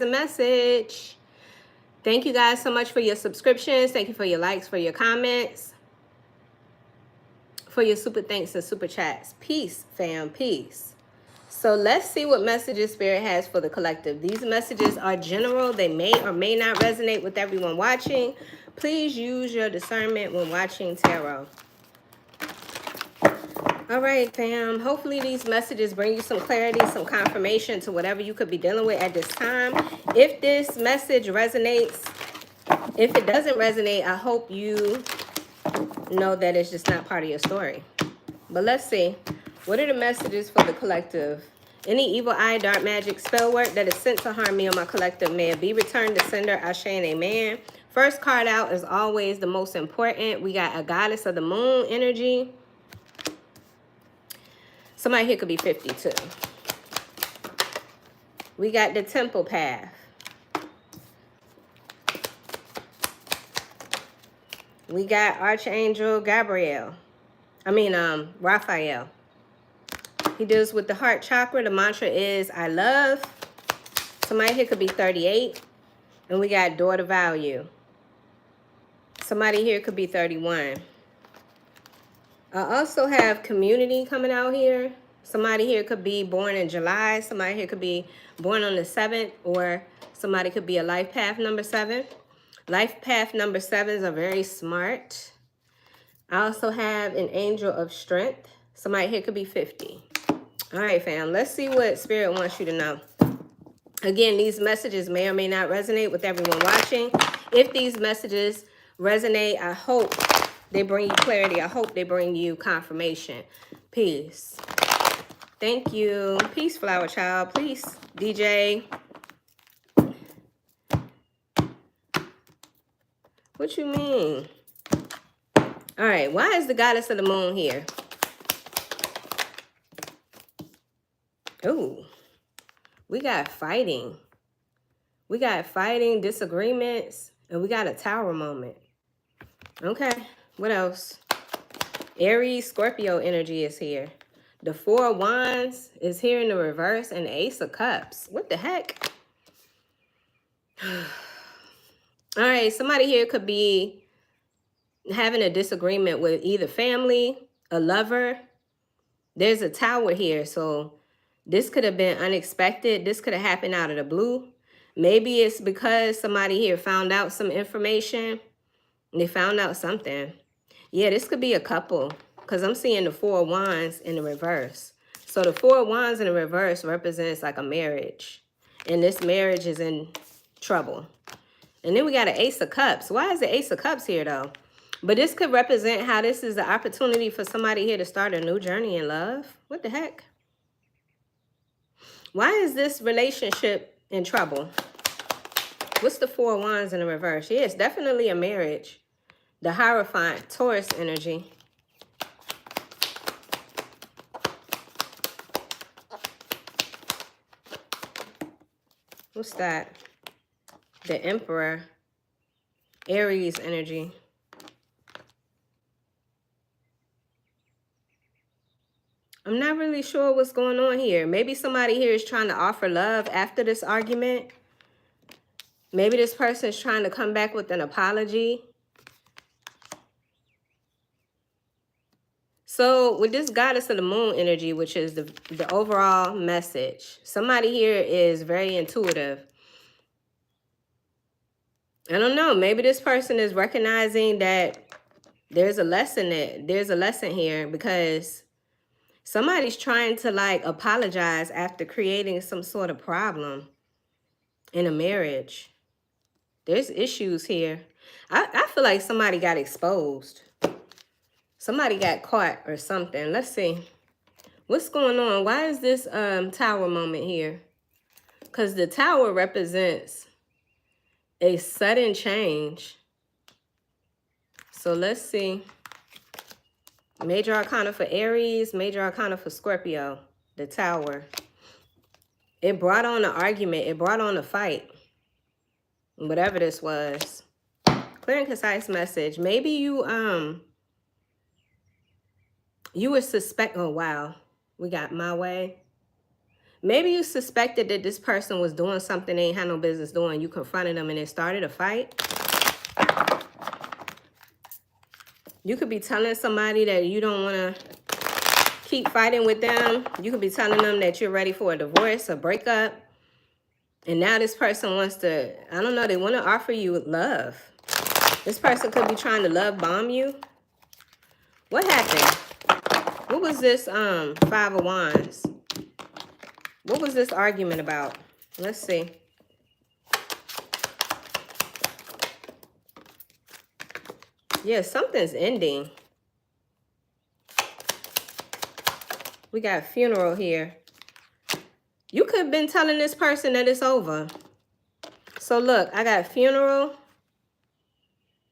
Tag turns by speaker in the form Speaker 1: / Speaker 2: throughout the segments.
Speaker 1: the message. Thank you guys so much for your subscriptions. Thank you for your likes, for your comments, for your super thanks and super chats. Peace, fam, peace. So let's see what messages Spirit has for the collective. These messages are general. They may or may not resonate with everyone watching. Please use your discernment when watching tarot. All right, fam. Hopefully these messages bring you some clarity, some confirmation to whatever you could be dealing with at this time. If this message resonates, if it doesn't resonate, I hope you know that it's just not part of your story. But let's see. What are the messages for the collective? Any evil eye, dark magic, spell work that is sent to harm me or my collective, may it be returned to sender. Ashe and amen. First card out is always the most important. We got a goddess of the moon energy. Somebody here could be 52. We got the temple path. We got Archangel Raphael. He deals with the heart chakra. The mantra is, I love. Somebody here could be 38. And we got daughter value. Somebody here could be 31. I also have community coming out here. Somebody here could be born in July. Somebody here could be born on the 7th. Or somebody could be a life path number 7. Life path number 7s are very smart. I also have an angel of strength. Somebody here could be 50. All right, fam. Let's see what Spirit wants you to know. Again, these messages may or may not resonate with everyone watching. If these messages resonate, I hope they bring you clarity. I hope they bring you confirmation. Peace. Thank you. Peace, Flower Child. Peace, DJ. What you mean? All right. Why is the goddess of the moon here? Ooh. We got fighting. We got fighting, disagreements, and we got a tower moment. Okay. What else? Aries, Scorpio energy is here. The 4 of Wands is here in the reverse, and the Ace of Cups. What the heck? All right, somebody here could be having a disagreement with either family, a lover. There's a tower here, so this could have been unexpected. This could have happened out of the blue. Maybe it's because somebody here found out some information. They found out something. Yeah, this could be a couple, because I'm seeing the 4 of Wands in the reverse. So the 4 of Wands in the reverse represents like a marriage. And this marriage is in trouble. And then we got an Ace of Cups. Why is the Ace of Cups here, though? But this could represent how this is the opportunity for somebody here to start a new journey in love. What the heck? Why is this relationship in trouble? What's the 4 of Wands in the reverse? Yeah, it's definitely a marriage. The Hierophant, Taurus energy. What's that? The Emperor, Aries energy. I'm not really sure what's going on here. Maybe somebody here is trying to offer love after this argument. Maybe this person is trying to come back with an apology. So with this goddess of the moon energy, which is the overall message, somebody here is very intuitive. I don't know. Maybe this person is recognizing that there's a lesson here, because somebody's trying to like apologize after creating some sort of problem in a marriage. There's issues here. I feel like somebody got exposed. Somebody got caught or something. Let's see. What's going on? Why is this tower moment here? Because the tower represents a sudden change. So let's see. Major Arcana for Aries, Major Arcana for Scorpio. The tower. It brought on an argument. It brought on a fight. Whatever this was. Clear and concise message. Maybe you would suspect, oh wow, we got my way. Maybe you suspected that this person was doing something they ain't had no business doing. You confronted them and it started a fight. You could be telling somebody that you don't want to keep fighting with them. You could be telling them that you're ready for a divorce, a breakup. And now this person wants to, I don't know, they want to offer you love. This person could be trying to love bomb you. What happened? What was this Five of Wands? What was this argument about? Let's see. Yeah, something's ending. We got funeral here. You could have been telling this person that it's over. So look, I got funeral.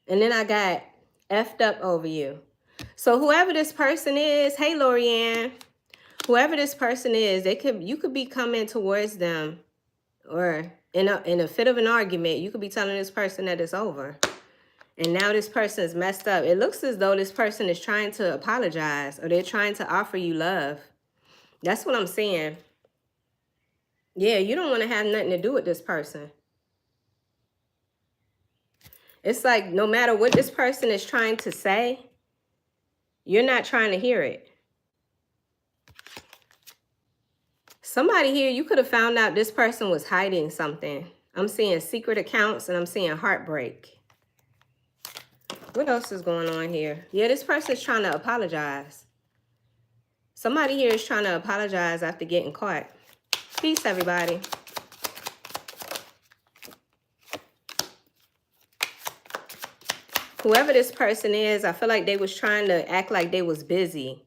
Speaker 1: And then I got effed up over you. So whoever this person is, hey, Lorianne, whoever this person is, you could be coming towards them, or in a fit of an argument, you could be telling this person that it's over. And now this person is messed up. It looks as though this person is trying to apologize, or they're trying to offer you love. That's what I'm saying. Yeah, you don't want to have nothing to do with this person. It's like no matter what this person is trying to say, you're not trying to hear it. Somebody here, you could have found out this person was hiding something. I'm seeing secret accounts and I'm seeing heartbreak. What else is going on here? Yeah, this person's trying to apologize. Somebody here is trying to apologize after getting caught. Peace, everybody. Whoever this person is, I feel like they was trying to act like they was busy.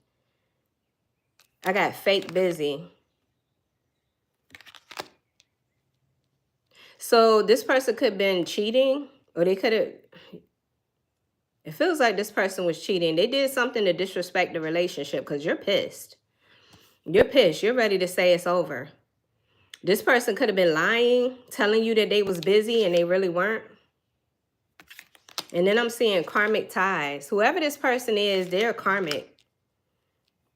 Speaker 1: I got fake busy. So this person could have been cheating, or they could have... It feels like this person was cheating. They did something to disrespect the relationship because you're pissed. You're pissed. You're ready to say it's over. This person could have been lying, telling you that they was busy and they really weren't. And then I'm seeing karmic ties. Whoever this person is, they're karmic.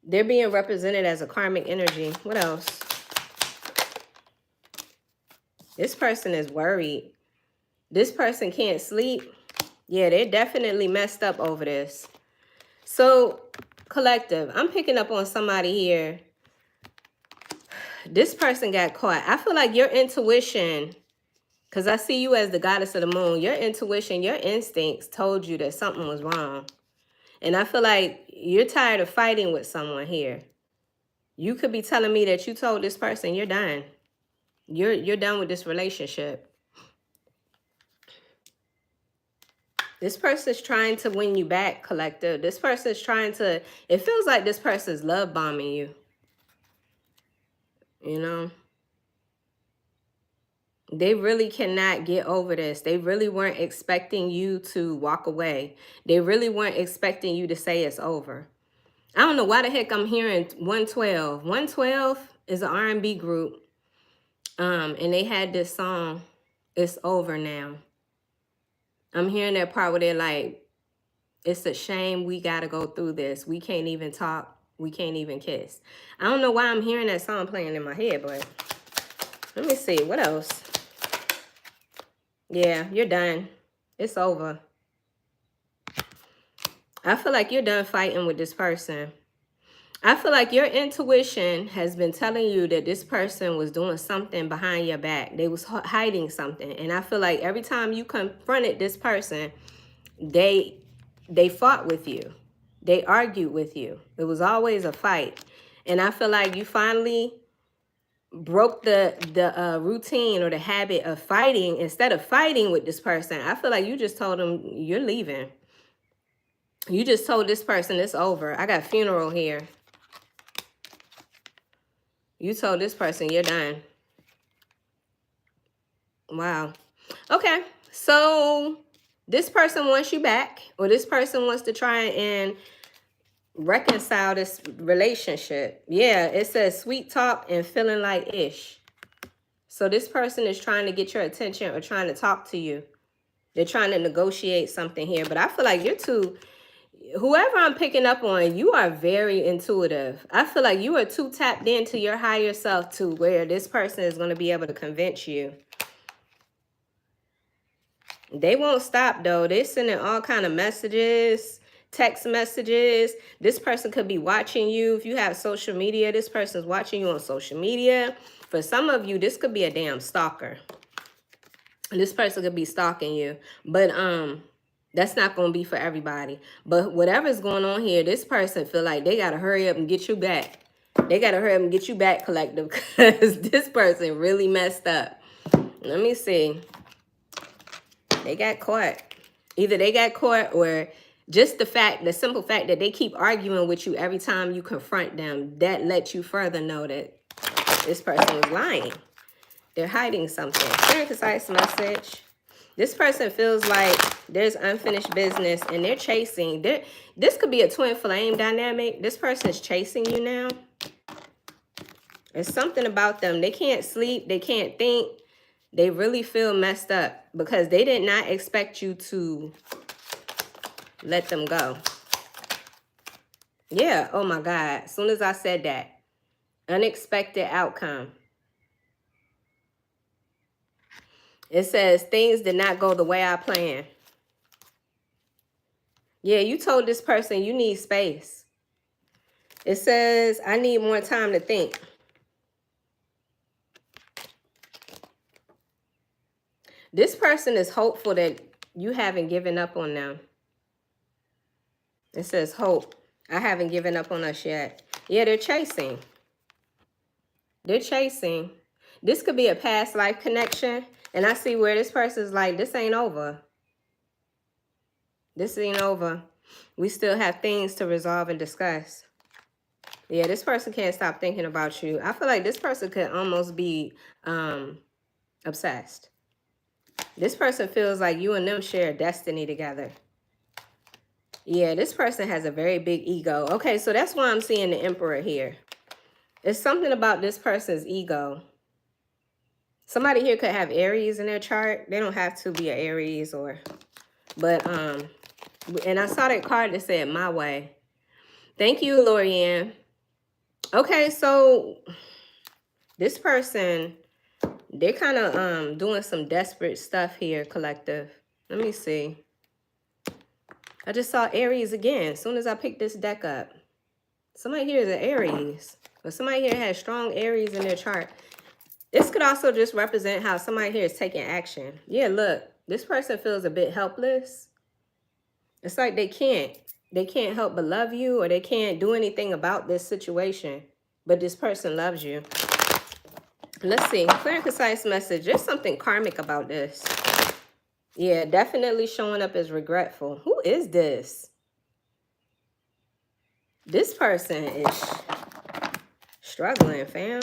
Speaker 1: They're being represented as a karmic energy. What else? This person is worried. This person can't sleep. Yeah, they're definitely messed up over this. So, collective, I'm picking up on somebody here. This person got caught. I feel like your intuition, because I see you as the goddess of the moon, your intuition, your instincts told you that something was wrong. And I feel like you're tired of fighting with someone here. You could be telling me that you told this person you're done. You're done with this relationship. This person's trying to win you back, collective. This person's trying to... It feels like this person's love bombing you. You know? They really cannot get over this. They really weren't expecting you to walk away. They really weren't expecting you to say it's over. I don't know why the heck I'm hearing 112. 112 is an R&B group. And they had this song, It's Over Now. I'm hearing that part where they're like, it's a shame we got to go through this. We can't even talk. We can't even kiss. I don't know why I'm hearing that song playing in my head, but let me see. What else? Yeah, you're done. It's over. I feel like you're done fighting with this person. I feel like your intuition has been telling you that this person was doing something behind your back. They was hiding something. And I feel like every time you confronted this person, they fought with you. They argued with you. It was always a fight. And I feel like you finally broke the routine or the habit of fighting. Instead of fighting with this person, I feel like you just told them you're leaving. You just told this person it's over. I got funeral here. You told this person you're done. Wow. Okay. So this person wants you back, or this person wants to try and reconcile this relationship. Yeah, it says sweet talk and feeling like ish. So this person is trying to get your attention or trying to talk to you. They're trying to negotiate something here. But I feel like whoever I'm picking up on, you are very intuitive. I feel like you are too tapped into your higher self to where this person is going to be able to convince you. They won't stop though. They're sending all kind of messages, text messages. This person could be watching you. If you have social media, this person's watching you on social media. For some of you, this could be a damn stalker. This person could be stalking you. But that's not going to be for everybody. But whatever's going on here, this person feel like they got to hurry up and get you back. They got to hurry up and get you back, collective, because this person really messed up. Let me see. They got caught. Either they got caught or just the simple fact that they keep arguing with you every time you confront them, that lets you further know that this person is lying. They're hiding something. Clear and concise message. This person feels like there's unfinished business and they're chasing. This could be a twin flame dynamic. This person is chasing you now. There's something about them. They can't sleep. They can't think. They really feel messed up because they did not expect you to let them go. Yeah, oh my God. As soon as I said that, unexpected outcome. It says things did not go the way I planned. Yeah, you told this person you need space. It says I need more time to think. This person is hopeful that you haven't given up on them. It says hope. I haven't given up on us yet. Yeah, they're chasing. They're chasing. This could be a past life connection. And I see where this person's like, this ain't over. This ain't over. We still have things to resolve and discuss. Yeah, this person can't stop thinking about you. I feel like this person could almost be obsessed. This person feels like you and them share destiny together. Yeah, this person has a very big ego. Okay, so that's why I'm seeing the Emperor here. It's something about this person's ego. Somebody here could have Aries in their chart. They don't have to be an Aries but and I saw that card that said my way. Thank you, Lorianne. Okay, so this person, they're kind of doing some desperate stuff here, collective. Let me see. I just saw Aries again as soon as I picked this deck up. Somebody here is an Aries. But somebody here has strong Aries in their chart. This could also just represent how somebody here is taking action. Yeah, look. This person feels a bit helpless. It's like they can't help but love you, or they can't do anything about this situation. But this person loves you. Let's see. Clear and concise message. There's something karmic about this. Yeah, definitely showing up as regretful. Who is this? This person is struggling, fam.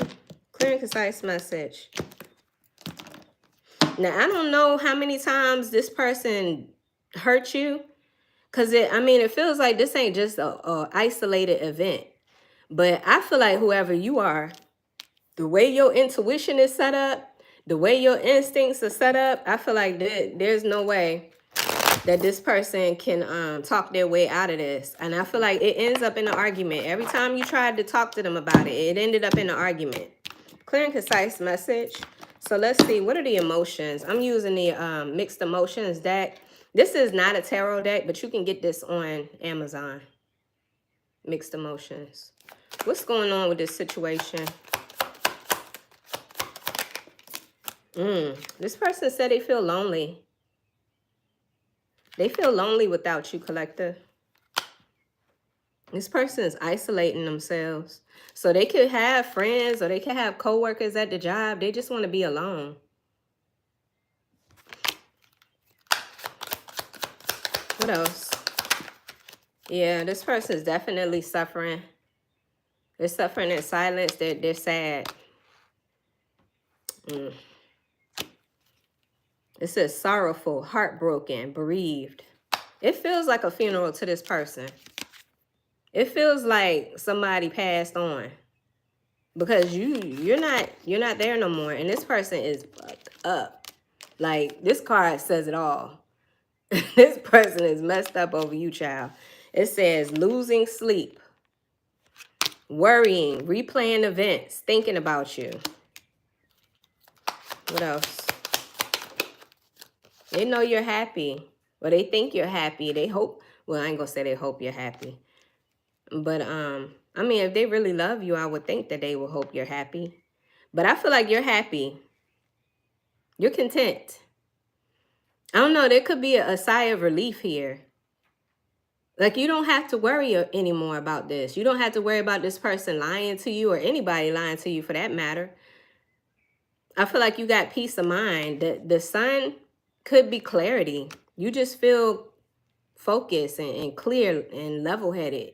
Speaker 1: Clear and concise message. Now, I don't know how many times this person hurt you. Because, it feels like this ain't just a isolated event. But I feel like whoever you are, the way your intuition is set up, the way your instincts are set up, I feel like there's no way that this person can talk their way out of this. And I feel like it ends up in an argument. Every time you tried to talk to them about it, it ended up in an argument. Clear and concise message. So let's see, what are the emotions? I'm using the mixed emotions deck. This is not a tarot deck, but you can get this on Amazon. Mixed emotions. What's going on with this situation? This person said they feel lonely. They feel lonely without you, collective. This person is isolating themselves. So they could have friends or they could have coworkers at the job. They just want to be alone. What else? Yeah, this person is definitely suffering. They're suffering in silence. They're sad. It says sorrowful, heartbroken, bereaved. It feels like a funeral to this person. It feels like somebody passed on. Because you're not there no more. And this person is fucked up. Like, this card says it all. This person is messed up over you, child. It says losing sleep, worrying, replaying events, thinking about you. What else? They know you're happy. Or they think you're happy. They hope. Well, I ain't gonna say they hope you're happy. But I mean, if they really love you, I would think that they will hope you're happy. But I feel like you're happy. You're content. I don't know. There could be a sigh of relief here. Like, you don't have to worry anymore about this. You don't have to worry about this person lying to you or anybody lying to you for that matter. I feel like you got peace of mind. The sun could be clarity. You just feel focused and clear and level-headed.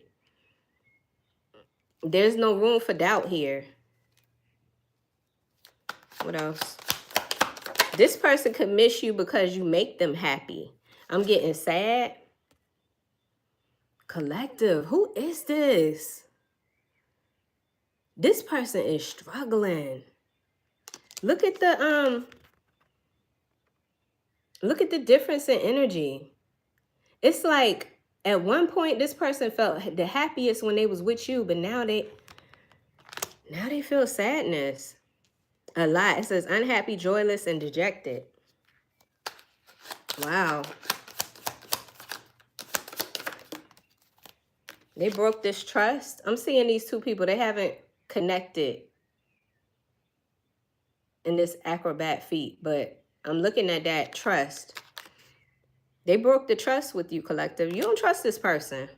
Speaker 1: There's no room for doubt here. What else? This person could miss you because you make them happy. I'm getting sad. Collective. Who is this? This person is struggling. Look at the difference in energy. It's like at one point this person felt the happiest when they was with you, but now they feel sadness. A lot. It says unhappy, joyless, and dejected. Wow. They broke this trust. I'm seeing these two people, they haven't connected in this acrobat feat, but I'm looking at that trust. They broke the trust with you, collective. You don't trust this person.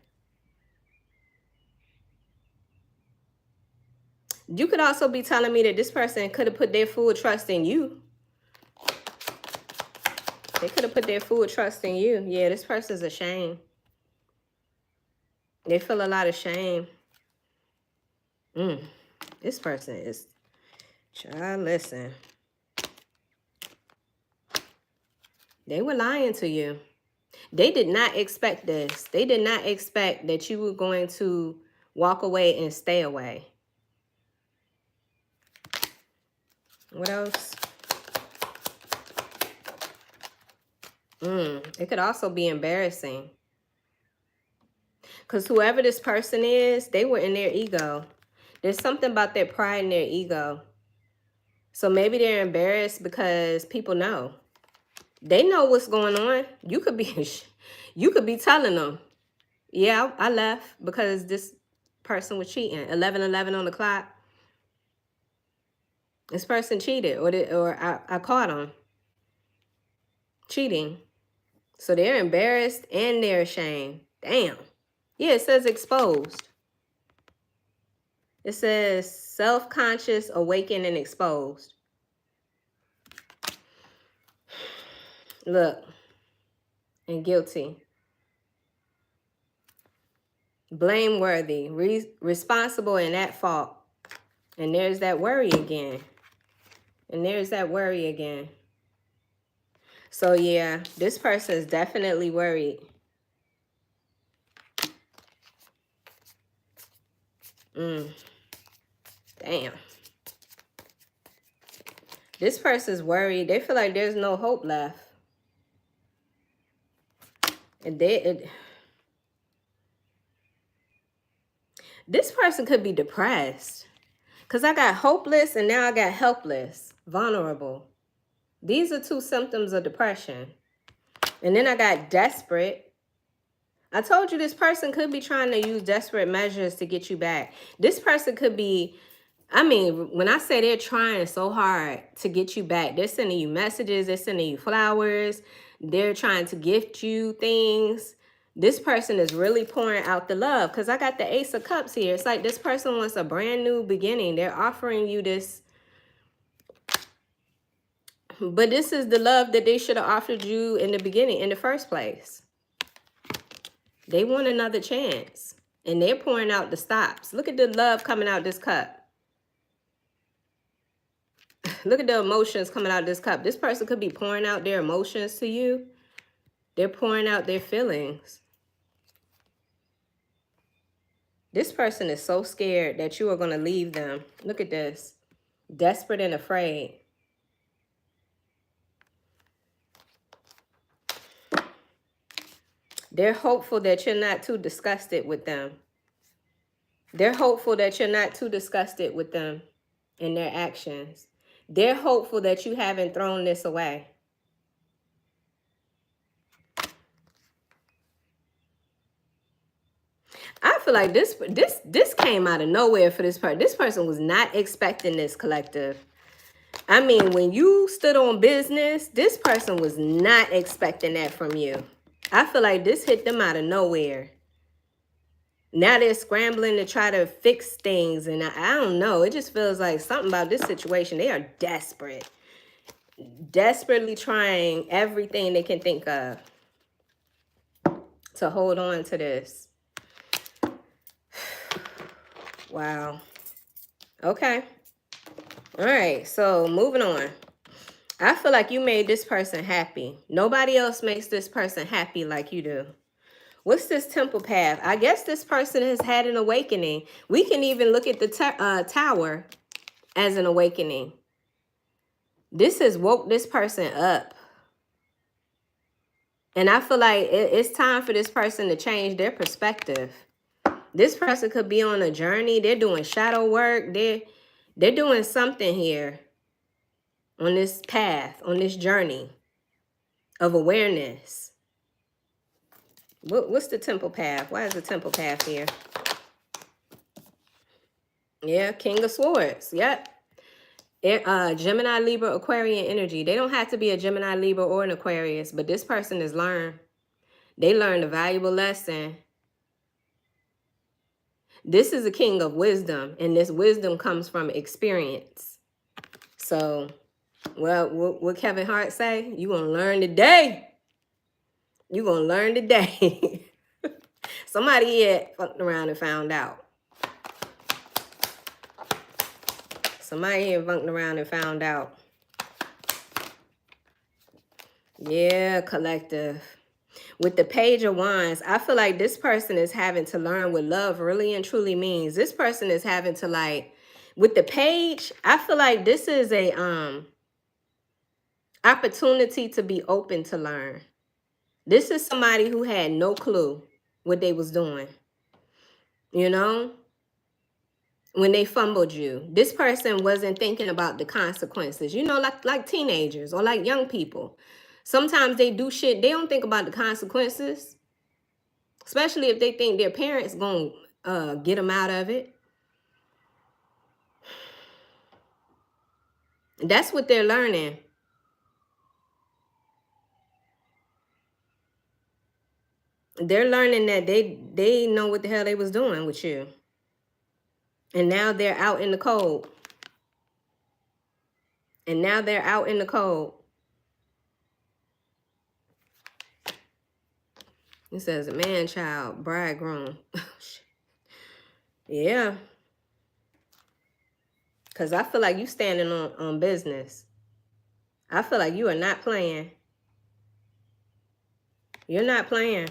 Speaker 1: You could also be telling me that this person could have put their full trust in you. They could have put their full trust in you. Yeah, this person's ashamed. They feel a lot of shame. This person is... Child, listen. They were lying to you. They did not expect this. They did not expect that you were going to walk away and stay away. What else? It could also be embarrassing. Because whoever this person is, they were in their ego. There's something about their pride and their ego. So maybe they're embarrassed because people know. They know what's going on. You could be telling them, yeah, I left because this person was cheating. 11:11 on the clock. This person cheated, or I caught them cheating. So they're embarrassed and they're ashamed. Damn. Yeah, it says exposed. It says self-conscious, awakened, and exposed. Look. And guilty. Blameworthy. Responsible and at fault. And there's that worry again. And there's that worry again. So yeah, this person is definitely worried. Damn. This person's worried. They feel like there's no hope left. And this person could be depressed. Because I got hopeless and now I got helpless. Vulnerable. These are two symptoms of depression. And then I got desperate. I told you this person could be trying to use desperate measures to get you back. This person could be, I mean, when I say they're trying so hard to get you back, they're sending you messages, they're sending you flowers, they're trying to gift you things. This person is really pouring out the love because I got the Ace of Cups here. It's like this person wants a brand new beginning. They're offering you this. But this is the love that they should have offered you in the beginning, in the first place. They want another chance. And they're pouring out the stops. Look at the love coming out this cup. Look at the emotions coming out this cup. This person could be pouring out their emotions to you. They're pouring out their feelings. This person is so scared that you are going to leave them. Look at this. Desperate and afraid. They're hopeful that you're not too disgusted with them. They're hopeful that you're not too disgusted with them and their actions. They're hopeful that you haven't thrown this away. I feel like this came out of nowhere for this person. This person was not expecting this, collective. I mean, when you stood on business, this person was not expecting that from you. I feel like this hit them out of nowhere. Now they're scrambling to try to fix things. And I don't know. It just feels like something about this situation. They are desperate. Desperately trying everything they can think of to hold on to this. Wow. Okay. All right. So moving on. I feel like you made this person happy. Nobody else makes this person happy like you do. What's this temple path? I guess this person has had an awakening. We can even look at the tower as an awakening. This has woke this person up. And I feel like it's time for this person to change their perspective. This person could be on a journey. They're doing shadow work. They're doing something here on this path, on this journey of awareness. What's the temple path? Why is the temple path here? Yeah, King of Swords. Yep. Gemini, Libra, Aquarian energy. They don't have to be a Gemini, Libra, or an Aquarius, but this person has learned. They learned a valuable lesson. This is a king of wisdom, and this wisdom comes from experience. So, well, what Kevin Hart say? You gonna learn today. You gonna learn today. Somebody here fucked around and found out. Somebody here funked around and found out. Yeah, collective. With the Page of Wands, I feel like this person is having to learn what love really and truly means. This person is having to, like, with the page, I feel like this is a opportunity to be open to learn. This is somebody who had no clue what they was doing. You know? When they fumbled you. This person wasn't thinking about the consequences. You know, like teenagers or like young people. Sometimes they do shit, they don't think about the consequences. Especially if they think their parents gonna get them out of it. That's what they're learning. They're learning that they know what the hell they was doing with you. And now they're out in the cold. And now they're out in the cold. It says man, child, bridegroom. Yeah. Because I feel like you standing on business. I feel like you are not playing. You're not playing.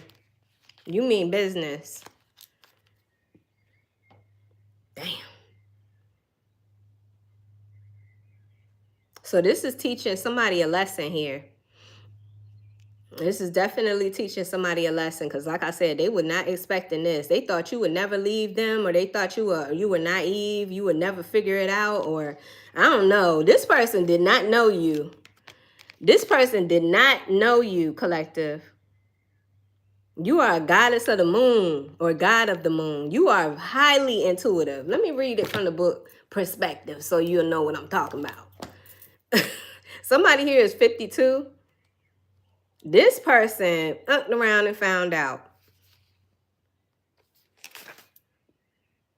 Speaker 1: You mean business. Damn. So this is teaching somebody a lesson here. This is definitely teaching somebody a lesson, because like I said, they were not expecting this. They thought you would never leave them, or they thought you were naive, you would never figure it out, or I don't know. This person did not know you. This person did not know you, collective. You are a goddess of the moon or god of the moon. You are highly intuitive. Let me read it from the book Perspective so you'll know what I'm talking about. Somebody here is 52. This person looked around and found out.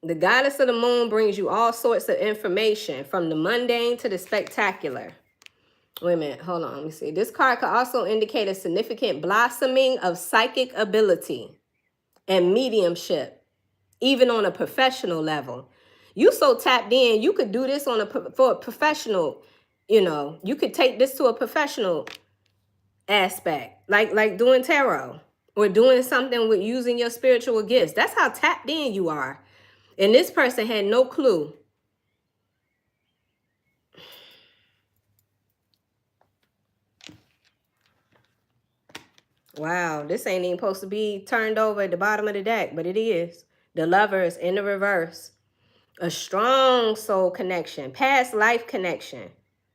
Speaker 1: The goddess of the moon brings you all sorts of information, from the mundane to the spectacular. Wait a minute, hold on, let me see. This card could also indicate a significant blossoming of psychic ability and mediumship, even on a professional level. You so tapped in, you could do this for a professional, you know, you could take this to a professional aspect, like doing tarot or doing something with using your spiritual gifts. That's how tapped in you are. And this person had no clue. Wow, this ain't even supposed to be turned over at the bottom of the deck, but it is. The Lovers in the reverse. A strong soul connection, past life connection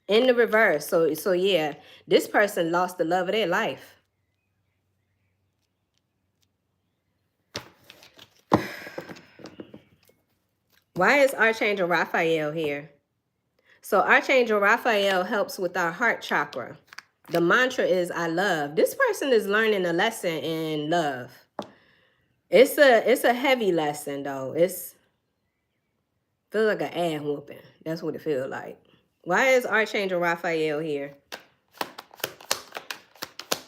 Speaker 1: in the reverse. So yeah, this person lost the love of their life. Why is Archangel Raphael here? So Archangel Raphael helps with our heart chakra. The mantra is I love. This person is learning a lesson in love. It's a heavy lesson though. It's feels like an ass whooping. That's what it feels like. Why is Archangel Raphael here?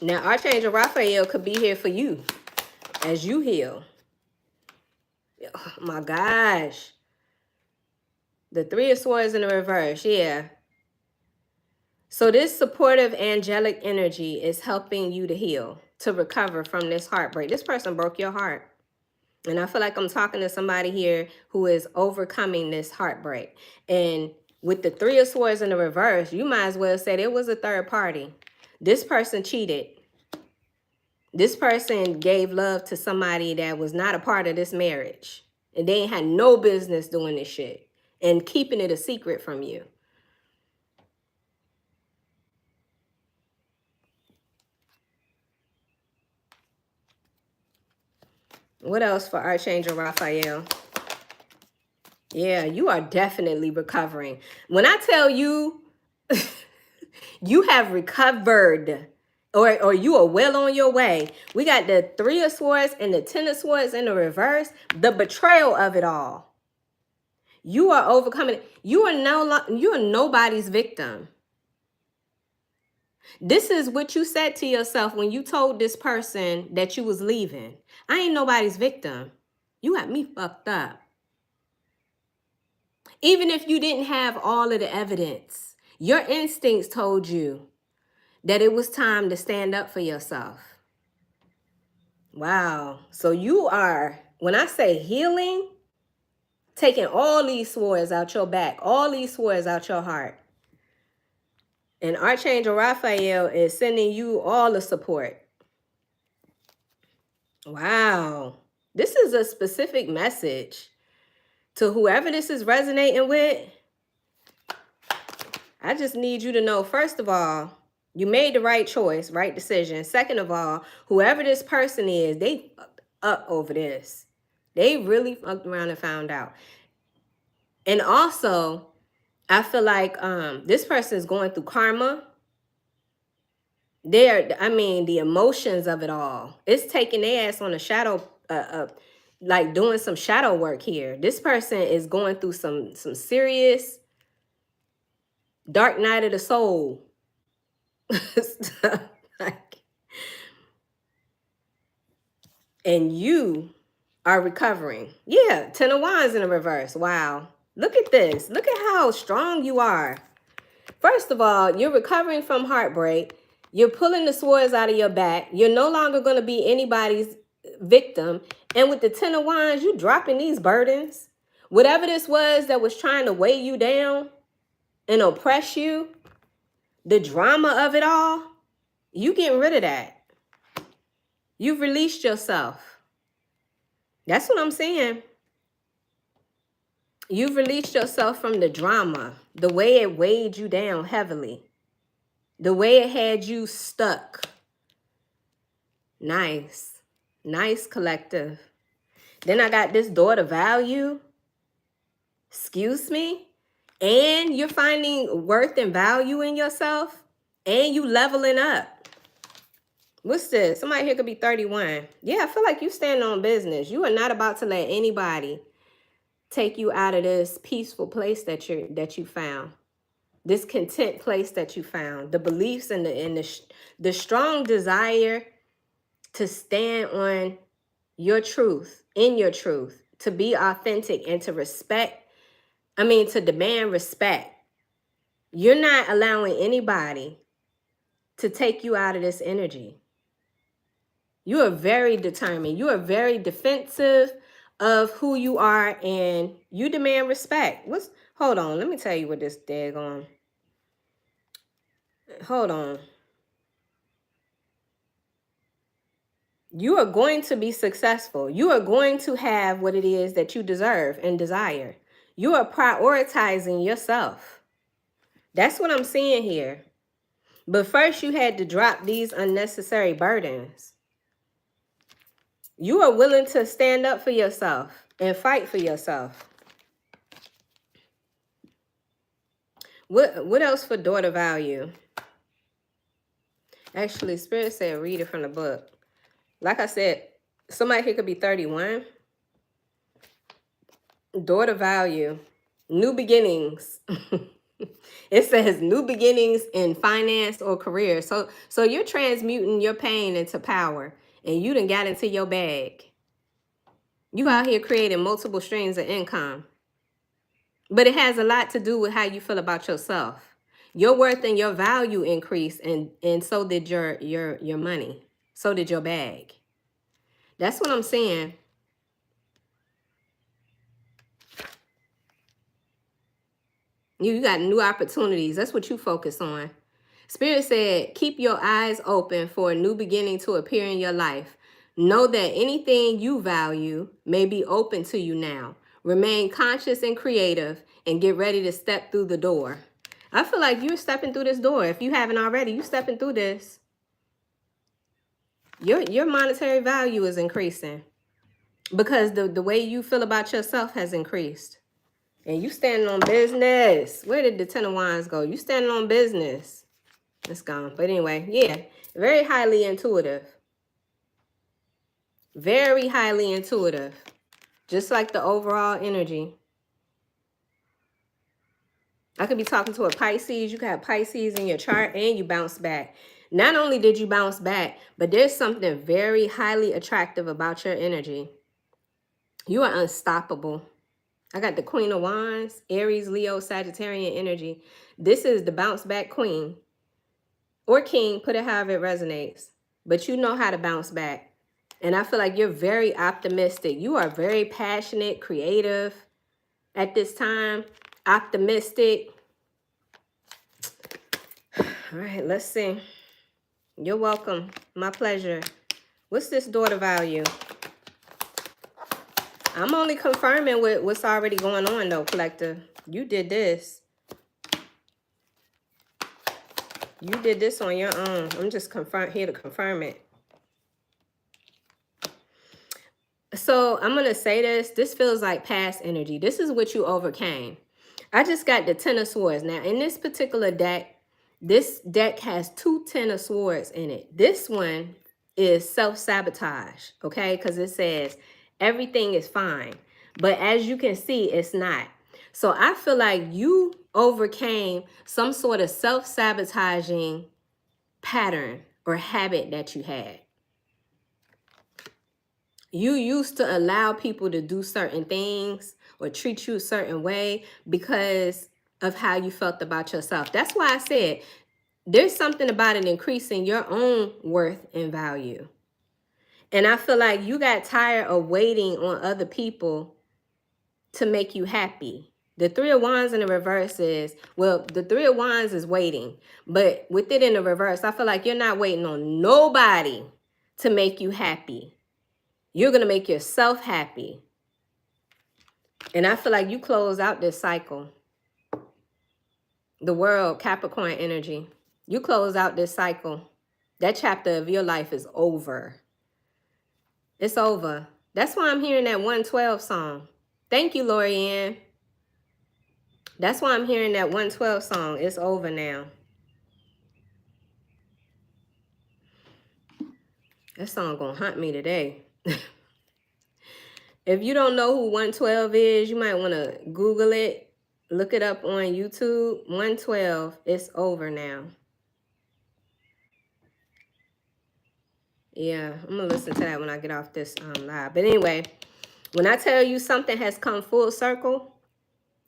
Speaker 1: Now Archangel Raphael could be here for you as you heal. Oh my gosh. The Three of Swords in the reverse. Yeah. So this supportive angelic energy is helping you to heal, to recover from this heartbreak. This person broke your heart. And I feel like I'm talking to somebody here who is overcoming this heartbreak. And with the Three of Swords in the reverse, you might as well say there was a third party. This person cheated. This person gave love to somebody that was not a part of this marriage. And they ain't had no business doing this shit and keeping it a secret from you. What else for Archangel Raphael? Yeah, you are definitely recovering. When I tell you, you have recovered, or you are well on your way. We got the Three of Swords and the Ten of Swords in the reverse. The betrayal of it all. You are overcoming. You are nobody's victim. This is what you said to yourself when you told this person that you was leaving. I ain't nobody's victim. You got me fucked up. Even if you didn't have all of the evidence, your instincts told you that it was time to stand up for yourself. Wow. So you are, when I say healing, taking all these swords out your back, all these swords out your heart. And Archangel Raphael is sending you all the support. Wow. This is a specific message to whoever this is resonating with. I just need you to know, first of all, you made the right choice, right decision. Second of all, whoever this person is, they fucked up over this. They really fucked around and found out. And also, I feel like this person is going through karma. The emotions of it all. It's taking their ass on a shadow, like doing some shadow work here. This person is going through some serious dark night of the soul stuff. And you are recovering. Yeah, Ten of Wands in the reverse. Wow. Look at this. Look at how strong you are. First of all, you're recovering from heartbreak. You're pulling the swords out of your back. You're no longer going to be anybody's victim. And with the Ten of Wands, you dropping these burdens. Whatever this was that was trying to weigh you down and oppress you, the drama of it all, you getting rid of that. You've released yourself. That's what I'm saying. You've released yourself from the drama, the way it weighed you down heavily, the way it had you stuck. Nice. Nice, collective. Then I got this daughter value. Excuse me. And you're finding worth and value in yourself. And you leveling up. What's this? Somebody here could be 31. Yeah, I feel like you stand on business. You are not about to let anybody take you out of this peaceful place that you found. This content place that you found. The beliefs and the strong desire to stand on your truth, in your truth, to be authentic and to to demand respect. You're not allowing anybody to take you out of this energy. You are very determined. You are very defensive of who you are, and you demand respect. Hold on, let me tell you what this daggone. Hold on. You are going to be successful. You are going to have what it is that you deserve and desire. You are prioritizing yourself. That's what I'm seeing here. But first, you had to drop these unnecessary burdens. You are willing to stand up for yourself and fight for yourself. What else for daughter value? Actually, Spirit said read it from the book. Like I said, somebody here could be 31. Daughter value. New beginnings. It says new beginnings in finance or career. So you're transmuting your pain into power, and you done got into your bag. You out here creating multiple streams of income. But it has a lot to do with how you feel about yourself. Your worth and your value increased, and so did your money. So did your bag. That's what I'm saying. You got new opportunities. That's what you focus on. Spirit said, keep your eyes open for a new beginning to appear in your life. Know that anything you value may be open to you now. Remain conscious and creative and get ready to step through the door. I feel like you're stepping through this door. If you haven't already, you're stepping through this. Your monetary value is increasing because the way you feel about yourself has increased. And you standing on business. Where did the Ten of Wands go? You standing on business. It's gone. But anyway, yeah. Very highly intuitive. Very highly intuitive. Just like the overall energy. I could be talking to a Pisces. You could have Pisces in your chart and you bounce back. Not only did you bounce back, but there's something very highly attractive about your energy. You are unstoppable. I got the Queen of Wands, Aries, Leo, Sagittarian energy. This is the bounce back queen. Or king, put it however it resonates. But you know how to bounce back. And I feel like you're very optimistic. You are very passionate, creative at this time. Optimistic. All right, let's see. You're welcome. My pleasure. What's this daughter value? I'm only confirming what's already going on, though, collective. You did this. You did this on your own. I'm just here to confirm it. So I'm going to say this. This feels like past energy. This is what you overcame. I just got the Ten of Swords. Now, in this particular deck, this deck has 2 Ten of Swords in it. This one is self-sabotage, okay? Because it says everything is fine. But as you can see, it's not. So I feel like you overcame some sort of self-sabotaging pattern or habit that you had. You used to allow people to do certain things or treat you a certain way because of how you felt about yourself. That's why I said there's something about it increasing your own worth and value. And I feel like you got tired of waiting on other people to make you happy. The Three of Wands in the reverse is, well, the Three of Wands is waiting. But with it in the reverse, I feel like you're not waiting on nobody to make you happy. You're going to make yourself happy. And I feel like you close out this cycle. The world, Capricorn energy. You close out this cycle. That chapter of your life is over. It's over. That's why I'm hearing that 112 song. Thank you, Lorianne. That's why I'm hearing that 112 song. It's over now. That song gonna haunt me today. If you don't know who 112 is, you might want to Google it. Look it up on YouTube. 112, it's over now. Yeah, I'm going to listen to that when I get off this live. But anyway, when I tell you something has come full circle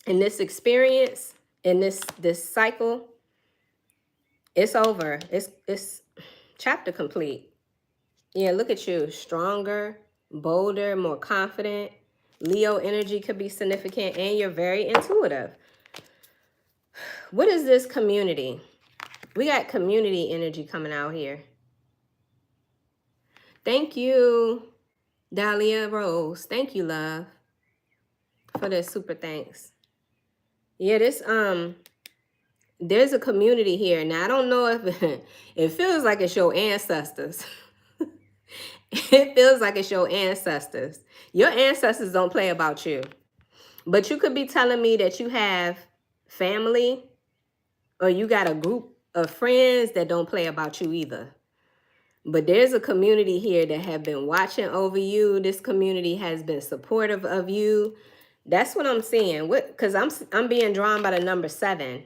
Speaker 1: in this experience, in this cycle, it's over. It's chapter complete. Yeah, look at you. Stronger, bolder, more confident. Leo energy could be significant, and you're very intuitive. What is this community? We got community energy coming out here. Thank you, Dahlia Rose. Thank you, love, for this super thanks. Yeah, there's a community here. Now, I don't know if it feels like it's your ancestors. It feels like it's your ancestors. Your ancestors don't play about you. But you could be telling me that you have family or you got a group of friends that don't play about you either. But there's a community here that have been watching over you. This community has been supportive of you. That's what I'm seeing. Because I'm being drawn by the number 7.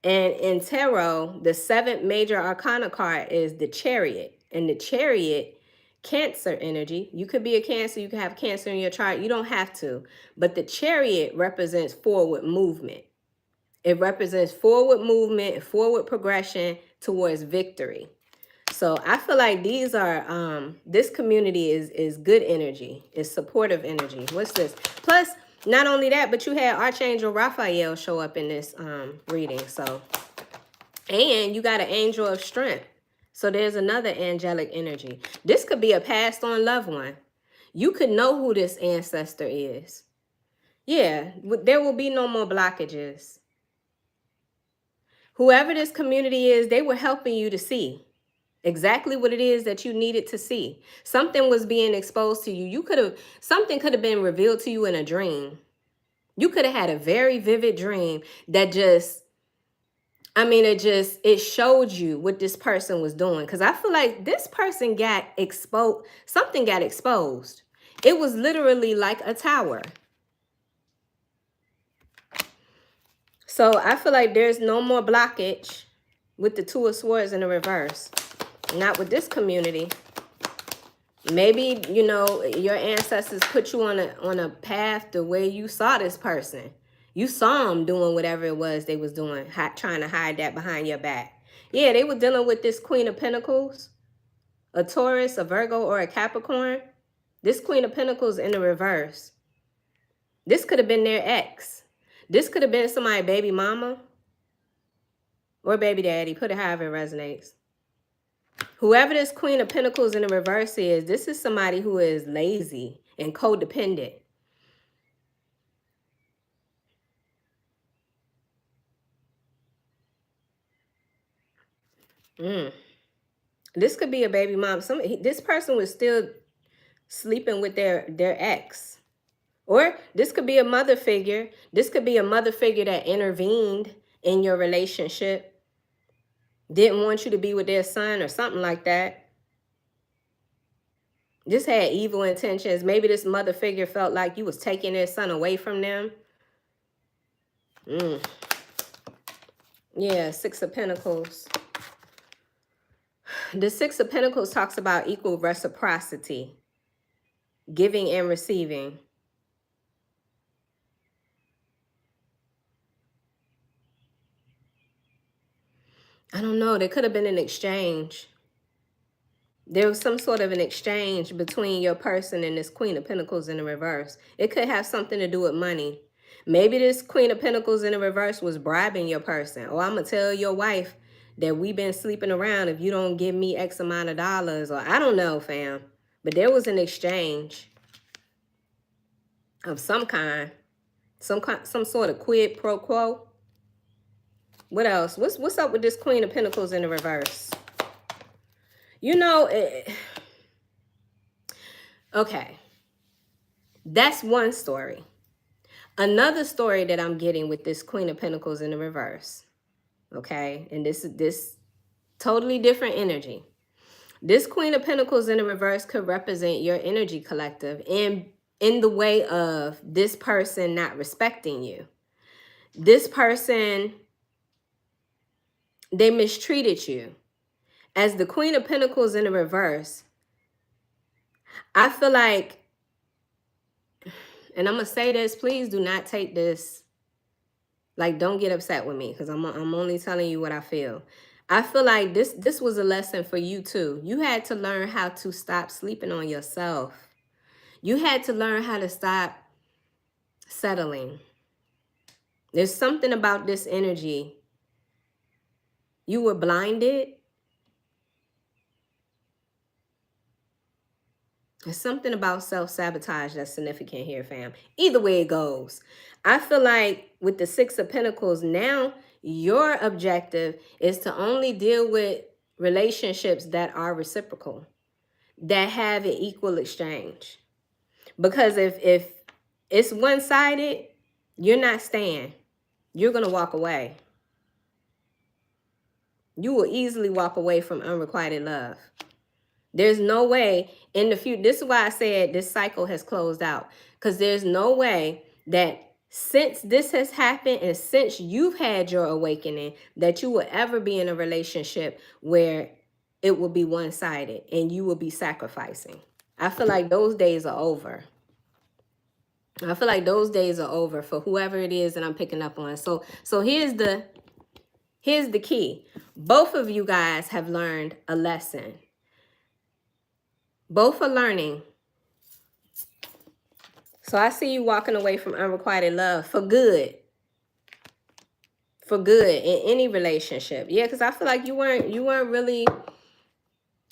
Speaker 1: And in tarot, the 7th major arcana card is the Chariot. And the Chariot, Cancer energy. You could be a Cancer. You could have Cancer in your chart. You don't have to. But the Chariot represents forward movement. It represents forward movement, forward progression towards victory. So I feel like these are this community is good energy, is supportive energy. What's this? Plus, not only that, but you had Archangel Raphael show up in this reading. So, and you got an angel of strength. So there's another angelic energy. This could be a passed on loved one. You could know who this ancestor is. Yeah, there will be no more blockages. Whoever this community is, they were helping you to see exactly what it is that you needed to see. Something was being exposed to you. Something could have been revealed to you in a dream. You could have had a very vivid dream that it showed you what this person was doing. Because I feel like this person got exposed. Something got exposed. It was literally like a tower. So I feel like there's no more blockage with the 2 of Swords in the reverse. Not with this community. Maybe, you know, your ancestors put you on a path the way you saw this person. You saw them doing whatever it was they was doing, trying to hide that behind your back. Yeah, they were dealing with this Queen of Pentacles, a Taurus, a Virgo, or a Capricorn. This Queen of Pentacles in the reverse. This could have been their ex. This could have been somebody's baby mama or baby daddy. Put it however it resonates. Whoever this Queen of Pentacles in the reverse is, this is somebody who is lazy and codependent. This could be a baby mom. This person was still sleeping with their ex. Or this could be a mother figure. This could be a mother figure that intervened in your relationship. Didn't want you to be with their son or something like that. Just had evil intentions. Maybe this mother figure felt like you was taking their son away from them. Yeah, 6 of Pentacles. The 6 of Pentacles talks about equal reciprocity, giving and receiving. I don't know. There could have been an exchange. There was some sort of an exchange between your person and this Queen of Pentacles in the reverse. It could have something to do with money. Maybe this Queen of Pentacles in the reverse was bribing your person. Or I'm going to tell your wife that we've been sleeping around if you don't give me X amount of dollars. Or I don't know, fam. But there was an exchange of some kind. Some sort of quid pro quo. What else? What's up with this Queen of Pentacles in the reverse? You know, okay. That's one story. Another story that I'm getting with this Queen of Pentacles in the reverse. Okay? And this totally different energy. This Queen of Pentacles in the reverse could represent your energy collective in the way of this person not respecting you. This person, they mistreated you. As the Queen of Pentacles in the reverse, I feel like, and I'm going to say this, please do not take this, like, don't get upset with me because I'm only telling you what I feel. I feel like this was a lesson for you too. You had to learn how to stop sleeping on yourself. You had to learn how to stop settling. There's something about this energy. You were blinded. There's something about self-sabotage that's significant here, fam. Either way it goes. I feel like with the Six of Pentacles, now your objective is to only deal with relationships that are reciprocal, that have an equal exchange. Because if it's one-sided, you're not staying. You're going to walk away. You will easily walk away from unrequited love. There's no way in the future. This is why I said this cycle has closed out. Because there's no way that since this has happened and since you've had your awakening, that you will ever be in a relationship where it will be one-sided and you will be sacrificing. I feel like those days are over. I feel like those days are over for whoever it is that I'm picking up on. So here's the key. Both of you guys have learned a lesson. Both are learning. So I see you walking away from unrequited love for good. For good in any relationship. Yeah, because I feel like you weren't really,